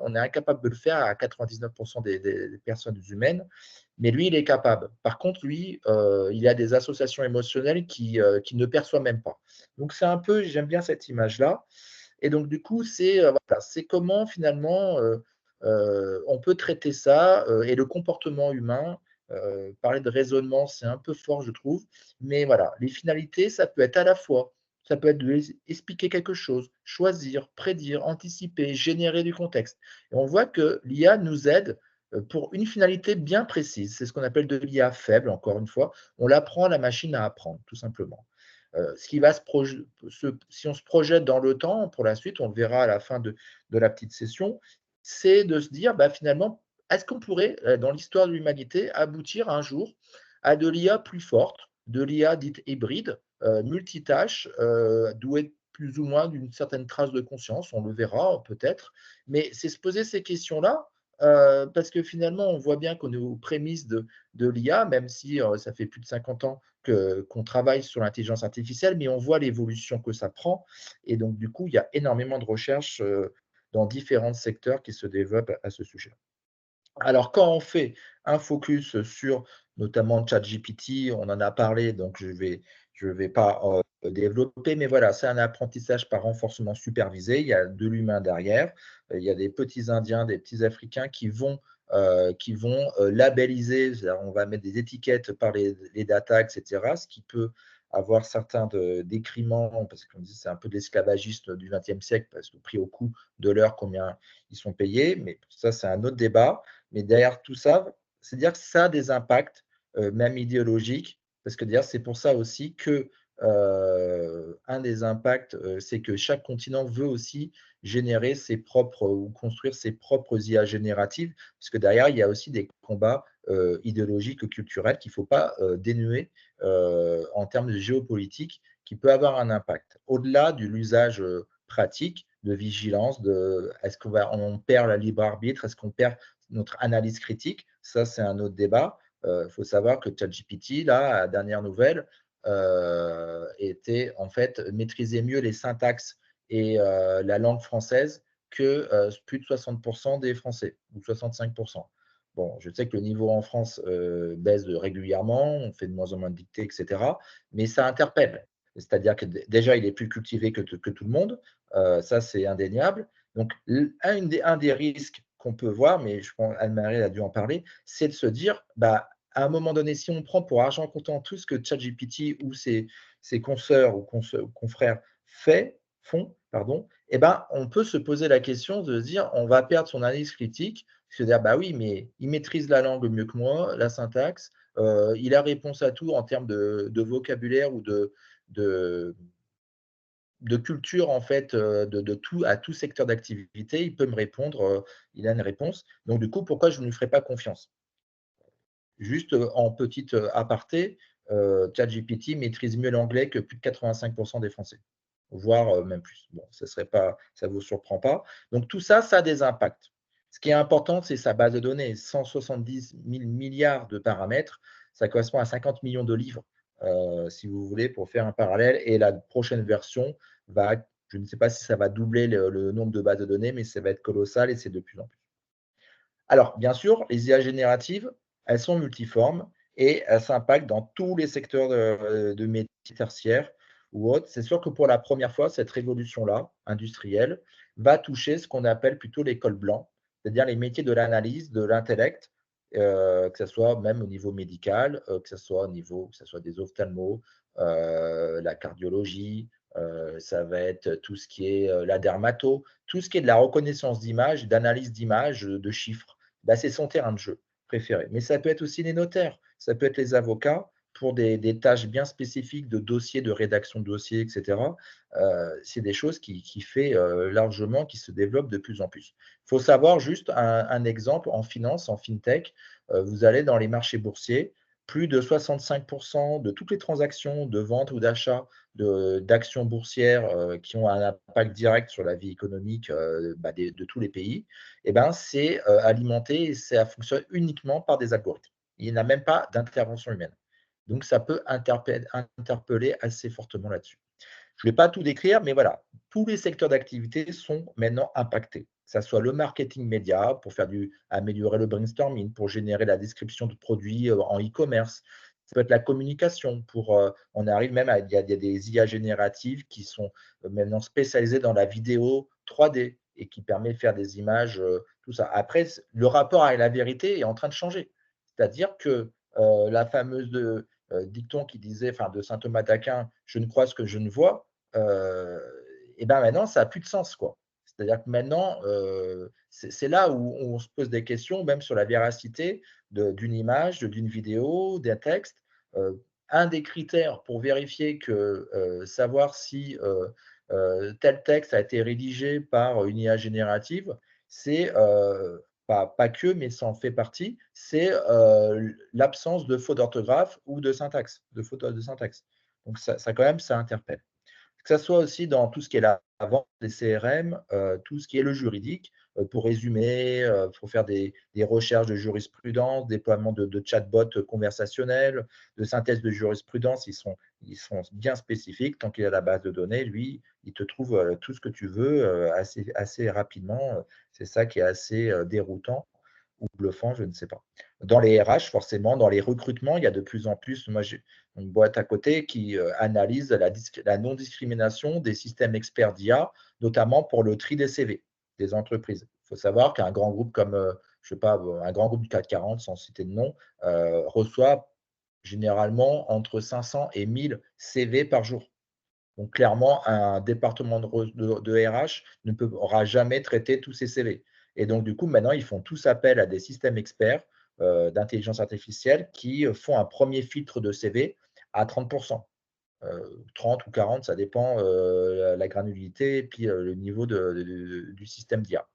on est incapable de le faire à 99% des personnes humaines. Mais lui, il est capable. Par contre, lui, il a des associations émotionnelles qu'il ne perçoit même pas. Donc, c'est un peu, j'aime bien cette image-là. Et donc, du coup, voilà, c'est comment finalement on peut traiter ça et le comportement humain. Parler de raisonnement, c'est un peu fort, je trouve. Mais voilà, les finalités, ça peut être à la fois, ça peut être expliquer quelque chose, choisir, prédire, anticiper, générer du contexte. Et on voit que l'IA nous aide pour une finalité bien précise. C'est ce qu'on appelle de l'IA faible, encore une fois. On l'apprend à la machine à apprendre, tout simplement. Ce qui va si on se projette dans le temps, pour la suite, on le verra à la fin de la petite session, c'est de se dire, finalement, est-ce qu'on pourrait, dans l'histoire de l'humanité, aboutir un jour à de l'IA plus forte, de l'IA dite hybride, multitâche, douée plus ou moins d'une certaine trace de conscience, on le verra peut-être, mais c'est se poser ces questions-là, parce que finalement, on voit bien qu'on est aux prémices de l'IA, même si ça fait plus de 50 ans qu'on travaille sur l'intelligence artificielle, mais on voit l'évolution que ça prend. Et donc, du coup, il y a énormément de recherches dans différents secteurs qui se développent à ce sujet. Alors, quand on fait un focus sur notamment ChatGPT, on en a parlé, donc je vais pas développer, mais voilà, c'est un apprentissage par renforcement supervisé. Il y a de l'humain derrière. Il y a des petits Indiens, des petits Africains qui vont labelliser, c'est-à-dire on va mettre des étiquettes par les data, etc., ce qui peut avoir certains décriments, parce qu'on dit que c'est un peu de l'esclavagiste du XXe siècle, parce que pris au coût de l'heure, combien ils sont payés, mais ça, c'est un autre débat. Mais derrière tout ça, c'est-à-dire que ça a des impacts, même idéologiques, parce que d'ailleurs, c'est pour ça aussi que un des impacts, c'est que chaque continent veut aussi générer ses propres ou construire ses propres IA génératives, parce que derrière, il y a aussi des combats idéologiques ou culturels qu'il ne faut pas dénuer en termes de géopolitique, qui peut avoir un impact. Au-delà de l'usage pratique, de vigilance, est-ce qu'on perd la libre arbitre, est-ce qu'on perd notre analyse critique, ça c'est un autre débat. Il faut savoir que ChatGPT, là, à la dernière nouvelle, était en fait maîtrisait mieux les syntaxes et la langue française que plus de 60% des Français, ou 65%. Bon, je sais que le niveau en France baisse régulièrement, on fait de moins en moins de dictées, etc. Mais ça interpelle. C'est-à-dire que déjà, il est plus cultivé que tout le monde. Ça, c'est indéniable. Donc, un des risques qu'on peut voir, mais je pense Anne-Marie a dû en parler, c'est de se dire, bah, à un moment donné, si on prend pour argent comptant tout ce que ChatGPT ou ses consoeurs ou confrères font, pardon, eh ben, on peut se poser la question de se dire, on va perdre son analyse critique, se dire, bah oui, mais il maîtrise la langue mieux que moi, la syntaxe, il a réponse à tout en termes de vocabulaire ou de, de culture en fait de tout à tout secteur d'activité, il peut me répondre, il a une réponse. Donc du coup, pourquoi je ne lui ferais pas confiance? Juste en petite aparté, ChatGPT maîtrise mieux l'anglais que plus de 85% des Français, voire même plus. Bon, ça ne vous surprend pas. Donc tout ça, ça a des impacts. Ce qui est important, c'est sa base de données. 170 000 milliards de paramètres, ça correspond à 50 millions de livres, si vous voulez, pour faire un parallèle. Et la prochaine version va, je ne sais pas si ça va doubler le nombre de bases de données, mais ça va être colossal et c'est de plus en plus. Alors, bien sûr, les IA génératives, elles sont multiformes et elles s'impactent dans tous les secteurs de métiers tertiaires ou autres. C'est sûr que pour la première fois, cette révolution-là, industrielle, va toucher ce qu'on appelle plutôt l'école blanc, c'est-à-dire les métiers de l'analyse, de l'intellect, que ce soit même au niveau médical, que ce soit au niveau, que ce soit des ophtalmos, la cardiologie, ça va être tout ce qui est la dermato, tout ce qui est de la reconnaissance d'images, d'analyse d'images, de chiffres. Bah, c'est son terrain de jeu préféré. Mais ça peut être aussi les notaires, ça peut être les avocats pour des tâches bien spécifiques de dossiers, de rédaction de dossiers, etc. C'est des choses qui fait largement, qui se développent de plus en plus. Il faut savoir juste un exemple en finance, en fintech, vous allez dans les marchés boursiers, plus de 65% de toutes les transactions de vente ou d'achat d'actions boursières qui ont un impact direct sur la vie économique de tous les pays, eh ben, c'est alimenté et ça fonctionne uniquement par des algorithmes. Il n'y a même pas d'intervention humaine. Donc, ça peut interpeller assez fortement là-dessus. Je ne vais pas tout décrire, mais voilà, tous les secteurs d'activité sont maintenant impactés. Que ce soit le marketing média pour améliorer le brainstorming, pour générer la description de produits en e-commerce. Ça peut être la communication. On arrive même il y a des IA génératives qui sont maintenant spécialisées dans la vidéo 3D et qui permet de faire des images, tout ça. Après, le rapport avec la vérité est en train de changer. C'est-à-dire que la fameuse dicton qui disait, enfin, de saint Thomas d'Aquin, je ne crois ce que je ne vois, et ben maintenant, ça n'a plus de sens, quoi. C'est-à-dire que maintenant, c'est là où on se pose des questions, même sur la véracité d'une image, d'une vidéo, d'un texte. Un des critères pour vérifier que savoir si tel texte a été rédigé par une IA générative, c'est pas que, mais ça en fait partie, c'est l'absence de faute d'orthographe ou de syntaxe, de faute de syntaxe. Donc ça quand même, ça interpelle. que ce soit aussi dans tout ce qui est la vente des CRM, tout ce qui est le juridique, pour résumer, pour faire des recherches de jurisprudence, déploiement de chatbots conversationnels, de synthèse de jurisprudence, ils sont bien spécifiques. Tant qu'il a la base de données, lui, il te trouve tout ce que tu veux assez rapidement. C'est ça qui est assez déroutant ou bluffant, je ne sais pas. Dans les RH, forcément, dans les recrutements, il y a de plus en plus, moi j'ai une boîte à côté qui analyse la non-discrimination des systèmes experts d'IA, notamment pour le tri des CV des entreprises. Il faut savoir qu'un grand groupe comme, je sais pas, un grand groupe du CAC 40, sans citer de nom, reçoit généralement entre 500 et 1000 CV par jour. Donc clairement, un département de RH ne pourra jamais traiter tous ces CV. Et donc du coup, maintenant, ils font tous appel à des systèmes experts d'intelligence artificielle qui font un premier filtre de CV à 30%. 30 ou 40, ça dépend la granulité et puis le niveau du système d'IA.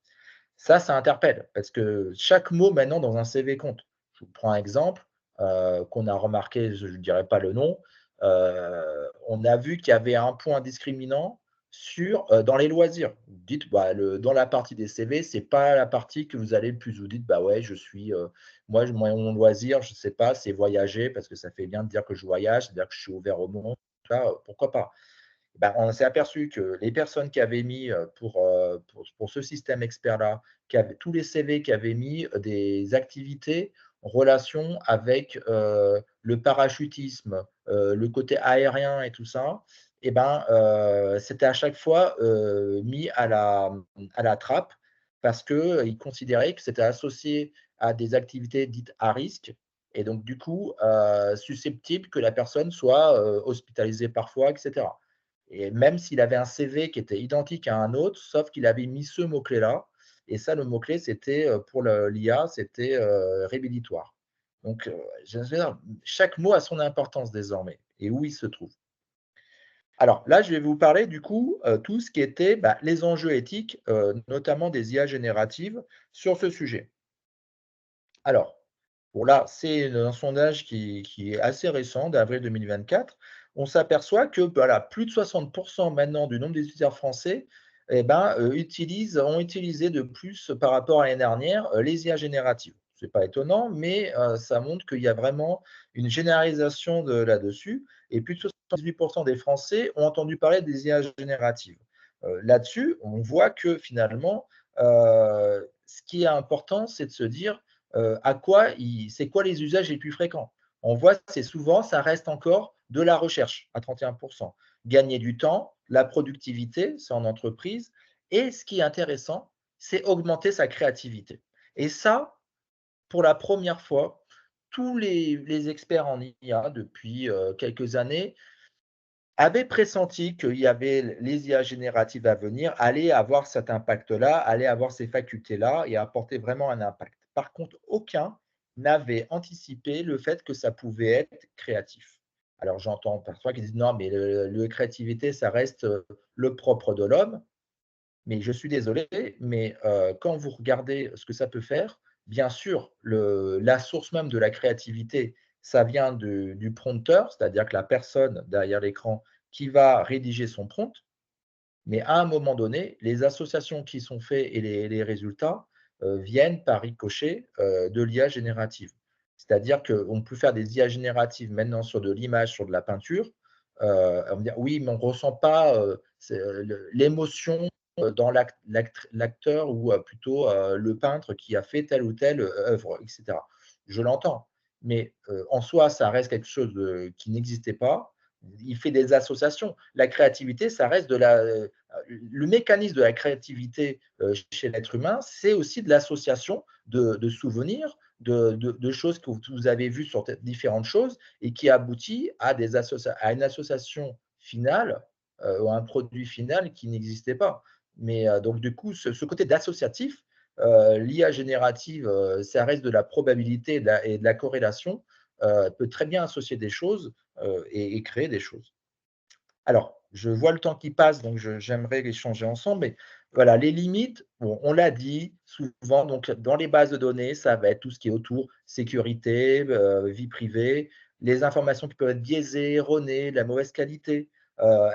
Ça interpelle parce que chaque mot maintenant dans un CV compte. Je vous prends un exemple qu'on a remarqué, je ne dirai pas le nom. On a vu qu'il y avait un point discriminant dans les loisirs. Vous dites, bah, dans la partie des CV, ce n'est pas la partie que vous allez le plus. Vous dites, bah ouais, moi, mon loisir, je ne sais pas, c'est voyager parce que ça fait bien de dire que je voyage, c'est-à-dire que je suis ouvert au monde. Là, pourquoi pas? Ben, on s'est aperçu que les personnes qui avaient mis pour ce système expert-là, tous les CV qui avaient mis des activités en relation avec le parachutisme, le côté aérien et tout ça, et ben, c'était à chaque fois mis à la trappe parce qu'ils considéraient que c'était associé à des activités dites à risque et donc du coup susceptible que la personne soit hospitalisée parfois, etc. Et même s'il avait un CV qui était identique à un autre, sauf qu'il avait mis ce mot-clé-là. Et ça, le mot-clé, c'était pour l'IA, c'était rédhibitoire. Donc, je veux dire, chaque mot a son importance désormais et où il se trouve. Alors là, je vais vous parler du coup tout ce qui était les enjeux éthiques, notamment des IA génératives sur ce sujet. Alors, bon là, c'est un sondage qui est assez récent, d'avril 2024. On s'aperçoit que voilà, plus de 60% maintenant du nombre des utilisateurs français ont utilisé de plus par rapport à l'année dernière les IA génératives. Ce n'est pas étonnant, mais ça montre qu'il y a vraiment une généralisation là-dessus. Et plus de 78% des Français ont entendu parler des IA génératives. Là-dessus, on voit que finalement, ce qui est important, c'est de se dire c'est quoi les usages les plus fréquents. On voit c'est souvent, ça reste encore de la recherche à 31%. Gagner du temps, la productivité, c'est en entreprise. Et ce qui est intéressant, c'est augmenter sa créativité. Et ça, pour la première fois, tous les experts en IA depuis quelques années avaient pressenti qu'il y avait les IA génératives à venir, allaient avoir cet impact-là, allaient avoir ces facultés-là et apporter vraiment un impact. Par contre, aucun n'avait anticipé le fait que ça pouvait être créatif. Alors j'entends parfois qu'ils disent non, mais la créativité, ça reste le propre de l'homme. Mais je suis désolé, mais quand vous regardez ce que ça peut faire, bien sûr, la source même de la créativité, ça vient du prompteur, c'est-à-dire que la personne derrière l'écran qui va rédiger son prompt, mais à un moment donné, les associations qui sont faites et les résultats viennent par ricochet de l'IA générative. C'est-à-dire qu'on peut faire des IA génératives maintenant sur de l'image, sur de la peinture. On va dire, oui, mais on ne ressent pas l'émotion dans l'acteur ou plutôt le peintre qui a fait telle ou telle œuvre, etc. Je l'entends, mais en soi, ça reste quelque chose qui n'existait pas. Il fait des associations. La créativité, ça reste le mécanisme de la créativité chez l'être humain, c'est aussi de l'association de souvenirs, de choses que vous avez vues sur différentes choses et qui aboutit à une association finale ou à un produit final qui n'existait pas. Mais donc, du coup, ce côté d'associatif, l'IA générative, ça reste de la probabilité et de la corrélation, peut très bien associer des choses et créer des choses. Alors, je vois le temps qui passe, donc j'aimerais échanger ensemble, mais voilà, les limites, bon, on l'a dit souvent, donc dans les bases de données, ça va être tout ce qui est autour sécurité, vie privée, les informations qui peuvent être biaisées, erronées, de la mauvaise qualité,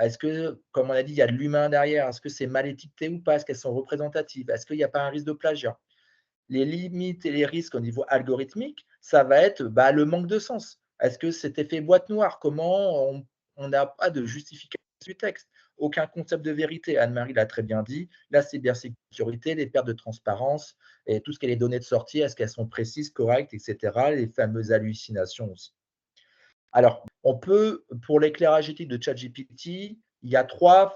Est-ce que, comme on a dit, il y a de l'humain derrière? Est-ce que c'est mal étiqueté ou pas? Est-ce qu'elles sont représentatives? Est-ce qu'il n'y a pas un risque de plagiat? Les limites et les risques au niveau algorithmique, ça va être le manque de sens. Est-ce que cet effet boîte noire? Comment on n'a pas de justification du texte? Aucun concept de vérité. Anne-Marie l'a très bien dit. La cybersécurité, les pertes de transparence et tout ce qui est les données de sortie, est-ce qu'elles sont précises, correctes, etc. Les fameuses hallucinations aussi. Alors, on peut, pour l'éclairage éthique de ChatGPT, il y a trois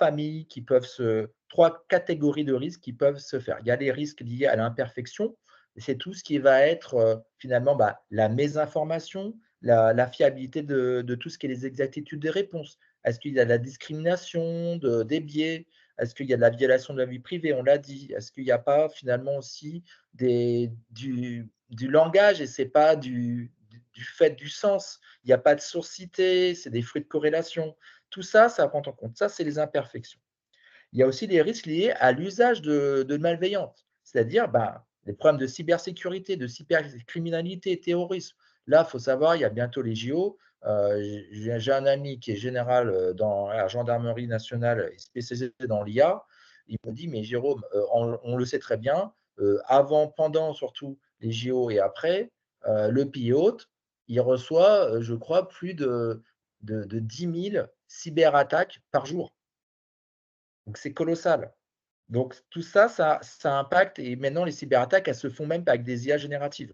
catégories de risques qui peuvent se faire. Il y a les risques liés à l'imperfection, c'est tout ce qui va être finalement la mésinformation, la fiabilité de tout ce qui est les exactitudes des réponses. Est-ce qu'il y a de la discrimination, des biais? Est-ce qu'il y a de la violation de la vie privée? On l'a dit. Est-ce qu'il n'y a pas finalement aussi du langage et c'est pas du fait du sens? Il n'y a pas de source citée, c'est des fruits de corrélation. Tout ça, ça prend en compte. Ça, c'est les imperfections. Il y a aussi des risques liés à l'usage de malveillance, c'est-à-dire les problèmes de cybersécurité, de cybercriminalité et terrorisme. Là, il faut savoir, il y a bientôt les JO. J'ai un ami qui est général dans la gendarmerie nationale et spécialisé dans l'IA. Il me dit, mais Jérôme, on le sait très bien, avant, pendant surtout les JO et après, le pays hôte, il reçoit, je crois, plus de 10 000 cyberattaques par jour. Donc, c'est colossal. Donc, tout ça, ça impacte. Et maintenant, les cyberattaques, elles se font même avec des IA génératives.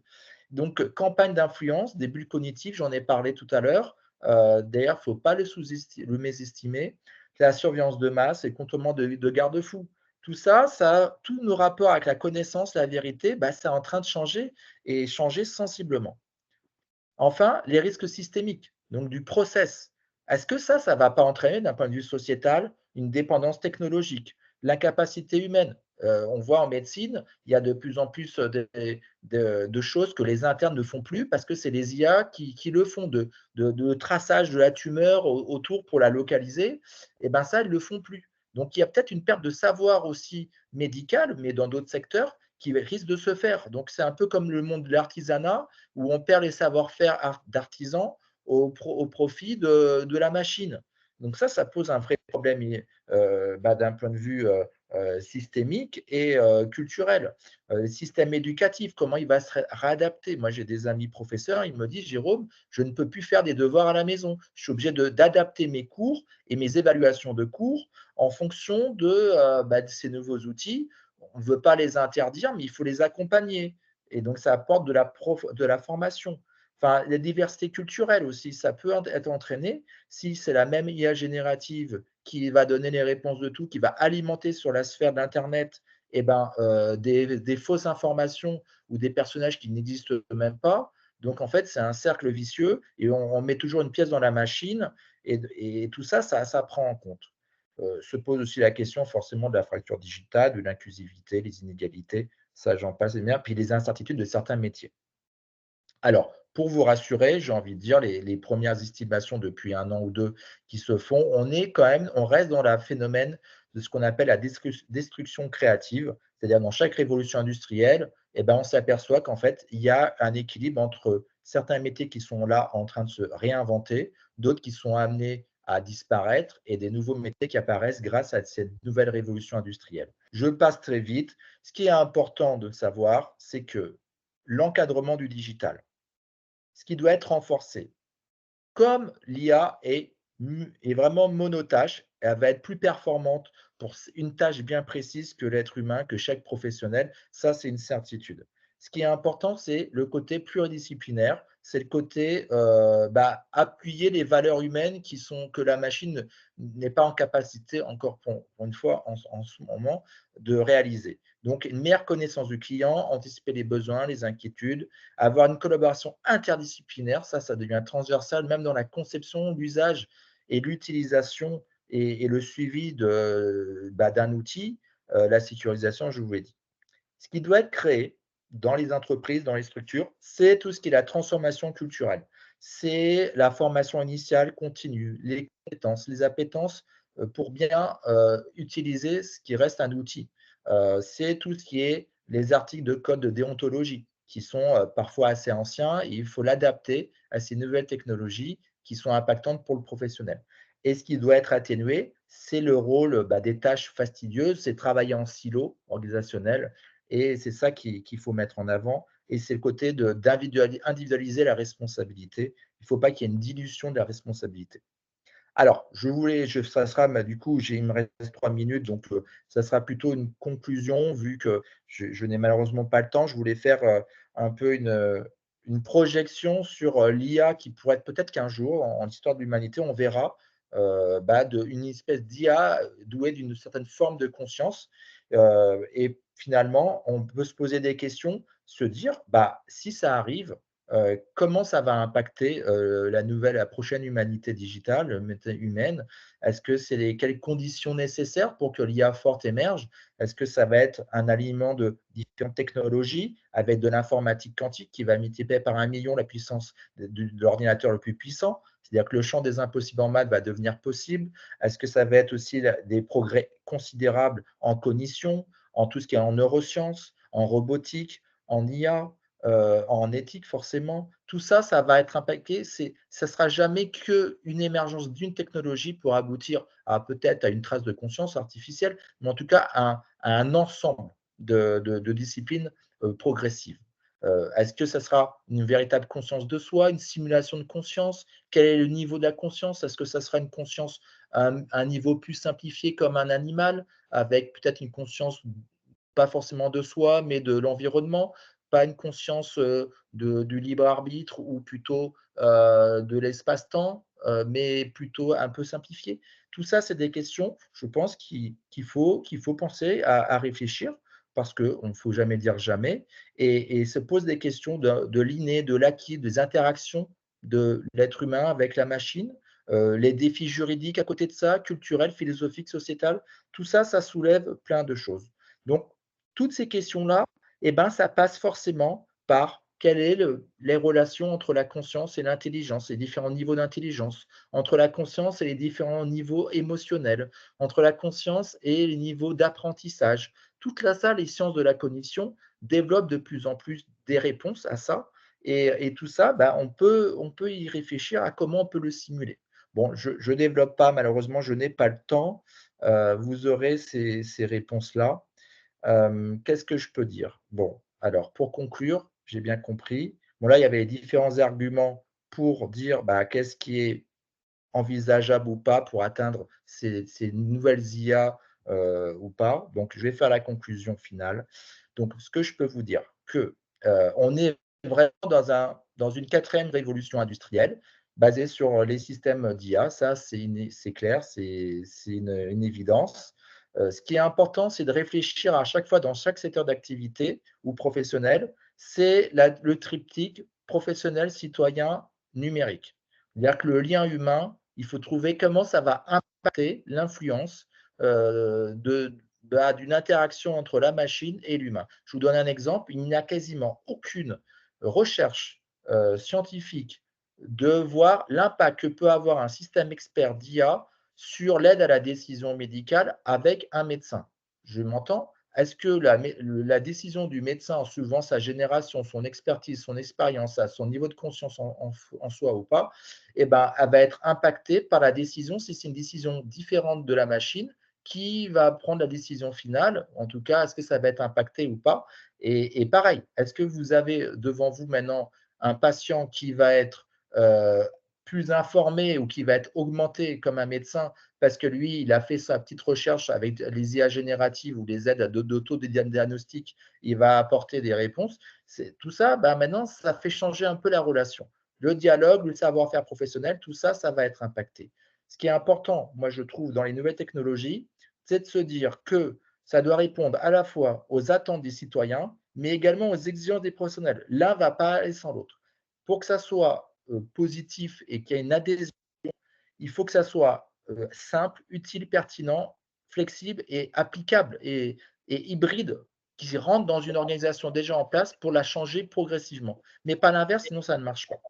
Donc, campagne d'influence, des bulles cognitives, j'en ai parlé tout à l'heure. D'ailleurs, il ne faut pas le mésestimer. La surveillance de masse et le contournement de garde-fous. Tout ça, tous nos rapports avec la connaissance, la vérité, c'est en train de changer et changer sensiblement. Enfin, les risques systémiques, donc du process. Est-ce que ça ne va pas entraîner, d'un point de vue sociétal, une dépendance technologique, l'incapacité humaine? On voit en médecine, il y a de plus en plus de choses que les internes ne font plus parce que c'est les IA qui le font, de traçage de la tumeur autour pour la localiser. Et bien ça, ils ne le font plus. Donc, il y a peut-être une perte de savoir aussi médical, mais dans d'autres secteurs, qui risque de se faire. Donc, c'est un peu comme le monde de l'artisanat où on perd les savoir-faire d'artisans au profit de la machine. Donc ça pose un vrai problème d'un point de vue systémique et culturel. Le système éducatif, comment il va se réadapter? Moi, j'ai des amis professeurs, ils me disent, Jérôme, je ne peux plus faire des devoirs à la maison. Je suis obligé d'adapter mes cours et mes évaluations de cours en fonction de ces nouveaux outils. On ne veut pas les interdire, mais il faut les accompagner. Et donc, ça apporte de la formation. Enfin, la diversité culturelle aussi, ça peut être entraîné si c'est la même IA générative qui va donner les réponses de tout, qui va alimenter sur la sphère d'Internet des fausses informations ou des personnages qui n'existent même pas. Donc, en fait, c'est un cercle vicieux et on met toujours une pièce dans la machine et tout ça, ça prend en compte. Se pose aussi la question forcément de la fracture digitale, de l'inclusivité, les inégalités, ça j'en passe et bien, puis les incertitudes de certains métiers. Alors, pour vous rassurer, j'ai envie de dire, les premières estimations depuis 1 an ou 2 qui se font, on reste dans le phénomène de ce qu'on appelle la destruction créative, c'est-à-dire dans chaque révolution industrielle, on s'aperçoit qu'en fait, il y a un équilibre entre certains métiers qui sont là en train de se réinventer, d'autres qui sont amenés à disparaître et des nouveaux métiers qui apparaissent grâce à cette nouvelle révolution industrielle. Je passe très vite. Ce qui est important de savoir, c'est que l'encadrement du digital, ce qui doit être renforcé. Comme l'IA est vraiment monotâche, elle va être plus performante pour une tâche bien précise que l'être humain, que chaque professionnel, ça c'est une certitude. Ce qui est important, c'est le côté pluridisciplinaire, c'est le côté appuyer les valeurs humaines que la machine n'est pas en capacité, encore pour une fois en ce moment, de réaliser. Donc, une meilleure connaissance du client, anticiper les besoins, les inquiétudes, avoir une collaboration interdisciplinaire, ça devient transversal, même dans la conception, l'usage et l'utilisation et le suivi d'un outil, la sécurisation, je vous l'ai dit. Ce qui doit être créé dans les entreprises, dans les structures, c'est tout ce qui est la transformation culturelle. C'est la formation initiale continue, les compétences, les appétences pour bien utiliser ce qui reste un outil. C'est tout ce qui est les articles de code de déontologie qui sont parfois assez anciens et il faut l'adapter à ces nouvelles technologies qui sont impactantes pour le professionnel. Et ce qui doit être atténué, c'est le rôle des tâches fastidieuses, c'est travailler en silo organisationnel. Et c'est ça qu'il faut mettre en avant. Et c'est le côté d'individualiser la responsabilité. Il ne faut pas qu'il y ait une dilution de la responsabilité. Alors, ça sera, du coup, il me reste 3 minutes, donc ça sera plutôt une conclusion, vu que je n'ai malheureusement pas le temps. Je voulais faire un peu une projection sur l'IA qui pourrait être peut-être qu'un jour, en histoire de l'humanité, on verra une espèce d'IA douée d'une certaine forme de conscience. Et finalement, on peut se poser des questions, se dire, si ça arrive, comment ça va impacter la prochaine humanité digitale, humaine? Est-ce que c'est quelles conditions nécessaires pour que l'IA forte émerge? Est-ce que ça va être un aliment de différentes technologies avec de l'informatique quantique qui va multiplier par 1 million la puissance de l'ordinateur le plus puissant? C'est-à-dire que le champ des impossibles en maths va devenir possible. Est-ce que ça va être aussi des progrès considérables en cognition, en tout ce qui est en neurosciences, en robotique, en IA? En éthique forcément, tout ça, ça va être impacté. Ça ne sera jamais qu'une émergence d'une technologie pour aboutir à peut-être à une trace de conscience artificielle, mais en tout cas à un ensemble de disciplines progressives. Est-ce que ça sera une véritable conscience de soi, une simulation de conscience? Quel est le niveau de la conscience? Est-ce que ça sera une conscience à un niveau plus simplifié comme un animal, avec peut-être une conscience pas forcément de soi, mais de l'environnement? Pas une conscience du libre arbitre ou plutôt de l'espace-temps, mais plutôt un peu simplifié. Tout ça, c'est des questions, je pense, qu'il faut penser à réfléchir, parce qu'on ne faut jamais dire jamais, et se pose des questions de l'inné, de l'acquis, des interactions de l'être humain avec la machine, les défis juridiques à côté de ça, culturels, philosophiques, sociétals. Tout ça, ça soulève plein de choses. Donc, toutes ces questions-là, ça passe forcément par quelles sont les relations entre la conscience et l'intelligence, les différents niveaux d'intelligence, entre la conscience et les différents niveaux émotionnels, entre la conscience et les niveaux d'apprentissage. Toute ça, les sciences de la cognition développent de plus en plus des réponses à ça. Et tout ça, on peut y réfléchir à comment on peut le simuler. Bon, je ne développe pas, malheureusement, je n'ai pas le temps. Vous aurez ces réponses-là. Qu'est-ce que je peux dire? Bon, alors pour conclure, j'ai bien compris. Bon, là, il y avait les différents arguments pour dire qu'est-ce qui est envisageable ou pas pour atteindre ces nouvelles IA ou pas. Donc, je vais faire la conclusion finale. Donc, ce que je peux vous dire, que on est vraiment dans une 4e révolution industrielle basée sur les systèmes d'IA. Ça, c'est clair, c'est une évidence. Ce qui est important, c'est de réfléchir à chaque fois dans chaque secteur d'activité ou professionnel, c'est le triptyque professionnel, citoyen, numérique. C'est-à-dire que le lien humain, il faut trouver comment ça va impacter l'influence d'une interaction entre la machine et l'humain. Je vous donne un exemple, il n'y a quasiment aucune recherche scientifique de voir l'impact que peut avoir un système expert d'IA sur l'aide à la décision médicale avec un médecin. Je m'entends? Est-ce que la décision du médecin, en suivant sa génération, son expertise, son expérience, son niveau de conscience en soi ou pas, elle va être impactée par la décision, si c'est une décision différente de la machine, qui va prendre la décision finale? En tout cas, est-ce que ça va être impacté ou pas? Et pareil, est-ce que vous avez devant vous maintenant un patient qui va être plus informé ou qui va être augmenté comme un médecin parce que lui, il a fait sa petite recherche avec les IA génératives ou les aides d'autodiagnostic, il va apporter des réponses. Tout ça, maintenant, ça fait changer un peu la relation. Le dialogue, le savoir-faire professionnel, tout ça, ça va être impacté. Ce qui est important, moi, je trouve, dans les nouvelles technologies, c'est de se dire que ça doit répondre à la fois aux attentes des citoyens, mais également aux exigences des professionnels. L'un ne va pas aller sans l'autre. Pour que ça soit positif et qu'il y ait une adhésion, il faut que ça soit simple, utile, pertinent, flexible et applicable et hybride, qui rentre dans une organisation déjà en place pour la changer progressivement. Mais pas l'inverse, sinon ça ne marche pas.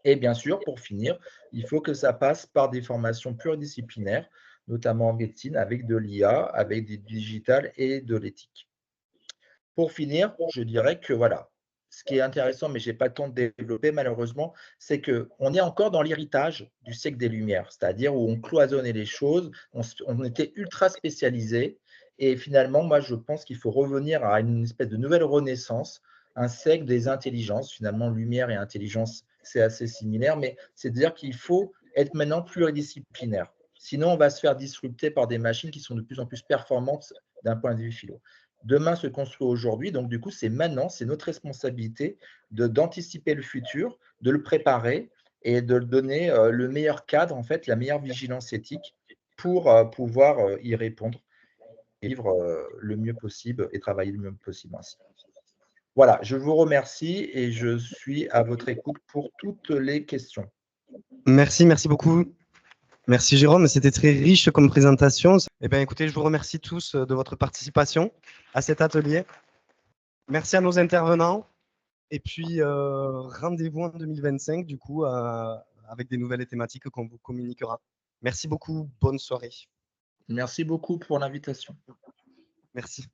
Et bien sûr, pour finir, il faut que ça passe par des formations pluridisciplinaires, notamment en médecine, avec de l'IA, avec du digital et de l'éthique. Pour finir, je dirais que voilà, ce qui est intéressant, mais je n'ai pas le temps de développer malheureusement, c'est qu'on est encore dans l'héritage du siècle des Lumières, c'est-à-dire où on cloisonnait les choses, on était ultra spécialisé. Et finalement, moi, je pense qu'il faut revenir à une espèce de nouvelle renaissance, un siècle des intelligences. Finalement, lumière et intelligence, c'est assez similaire, mais c'est-à-dire qu'il faut être maintenant pluridisciplinaire. Sinon, on va se faire disrupter par des machines qui sont de plus en plus performantes d'un point de vue philo. Demain se construit aujourd'hui, donc du coup, c'est maintenant, c'est notre responsabilité d'anticiper le futur, de le préparer et de donner le meilleur cadre, en fait, la meilleure vigilance éthique pour pouvoir y répondre et vivre le mieux possible et travailler le mieux possible ainsi. Voilà, je vous remercie et je suis à votre écoute pour toutes les questions. Merci beaucoup. Merci Jérôme, c'était très riche comme présentation. Eh bien, écoutez, je vous remercie tous de votre participation à cet atelier. Merci à nos intervenants. Et puis, rendez-vous en 2025, du coup, avec des nouvelles thématiques qu'on vous communiquera. Merci beaucoup. Bonne soirée. Merci beaucoup pour l'invitation. Merci.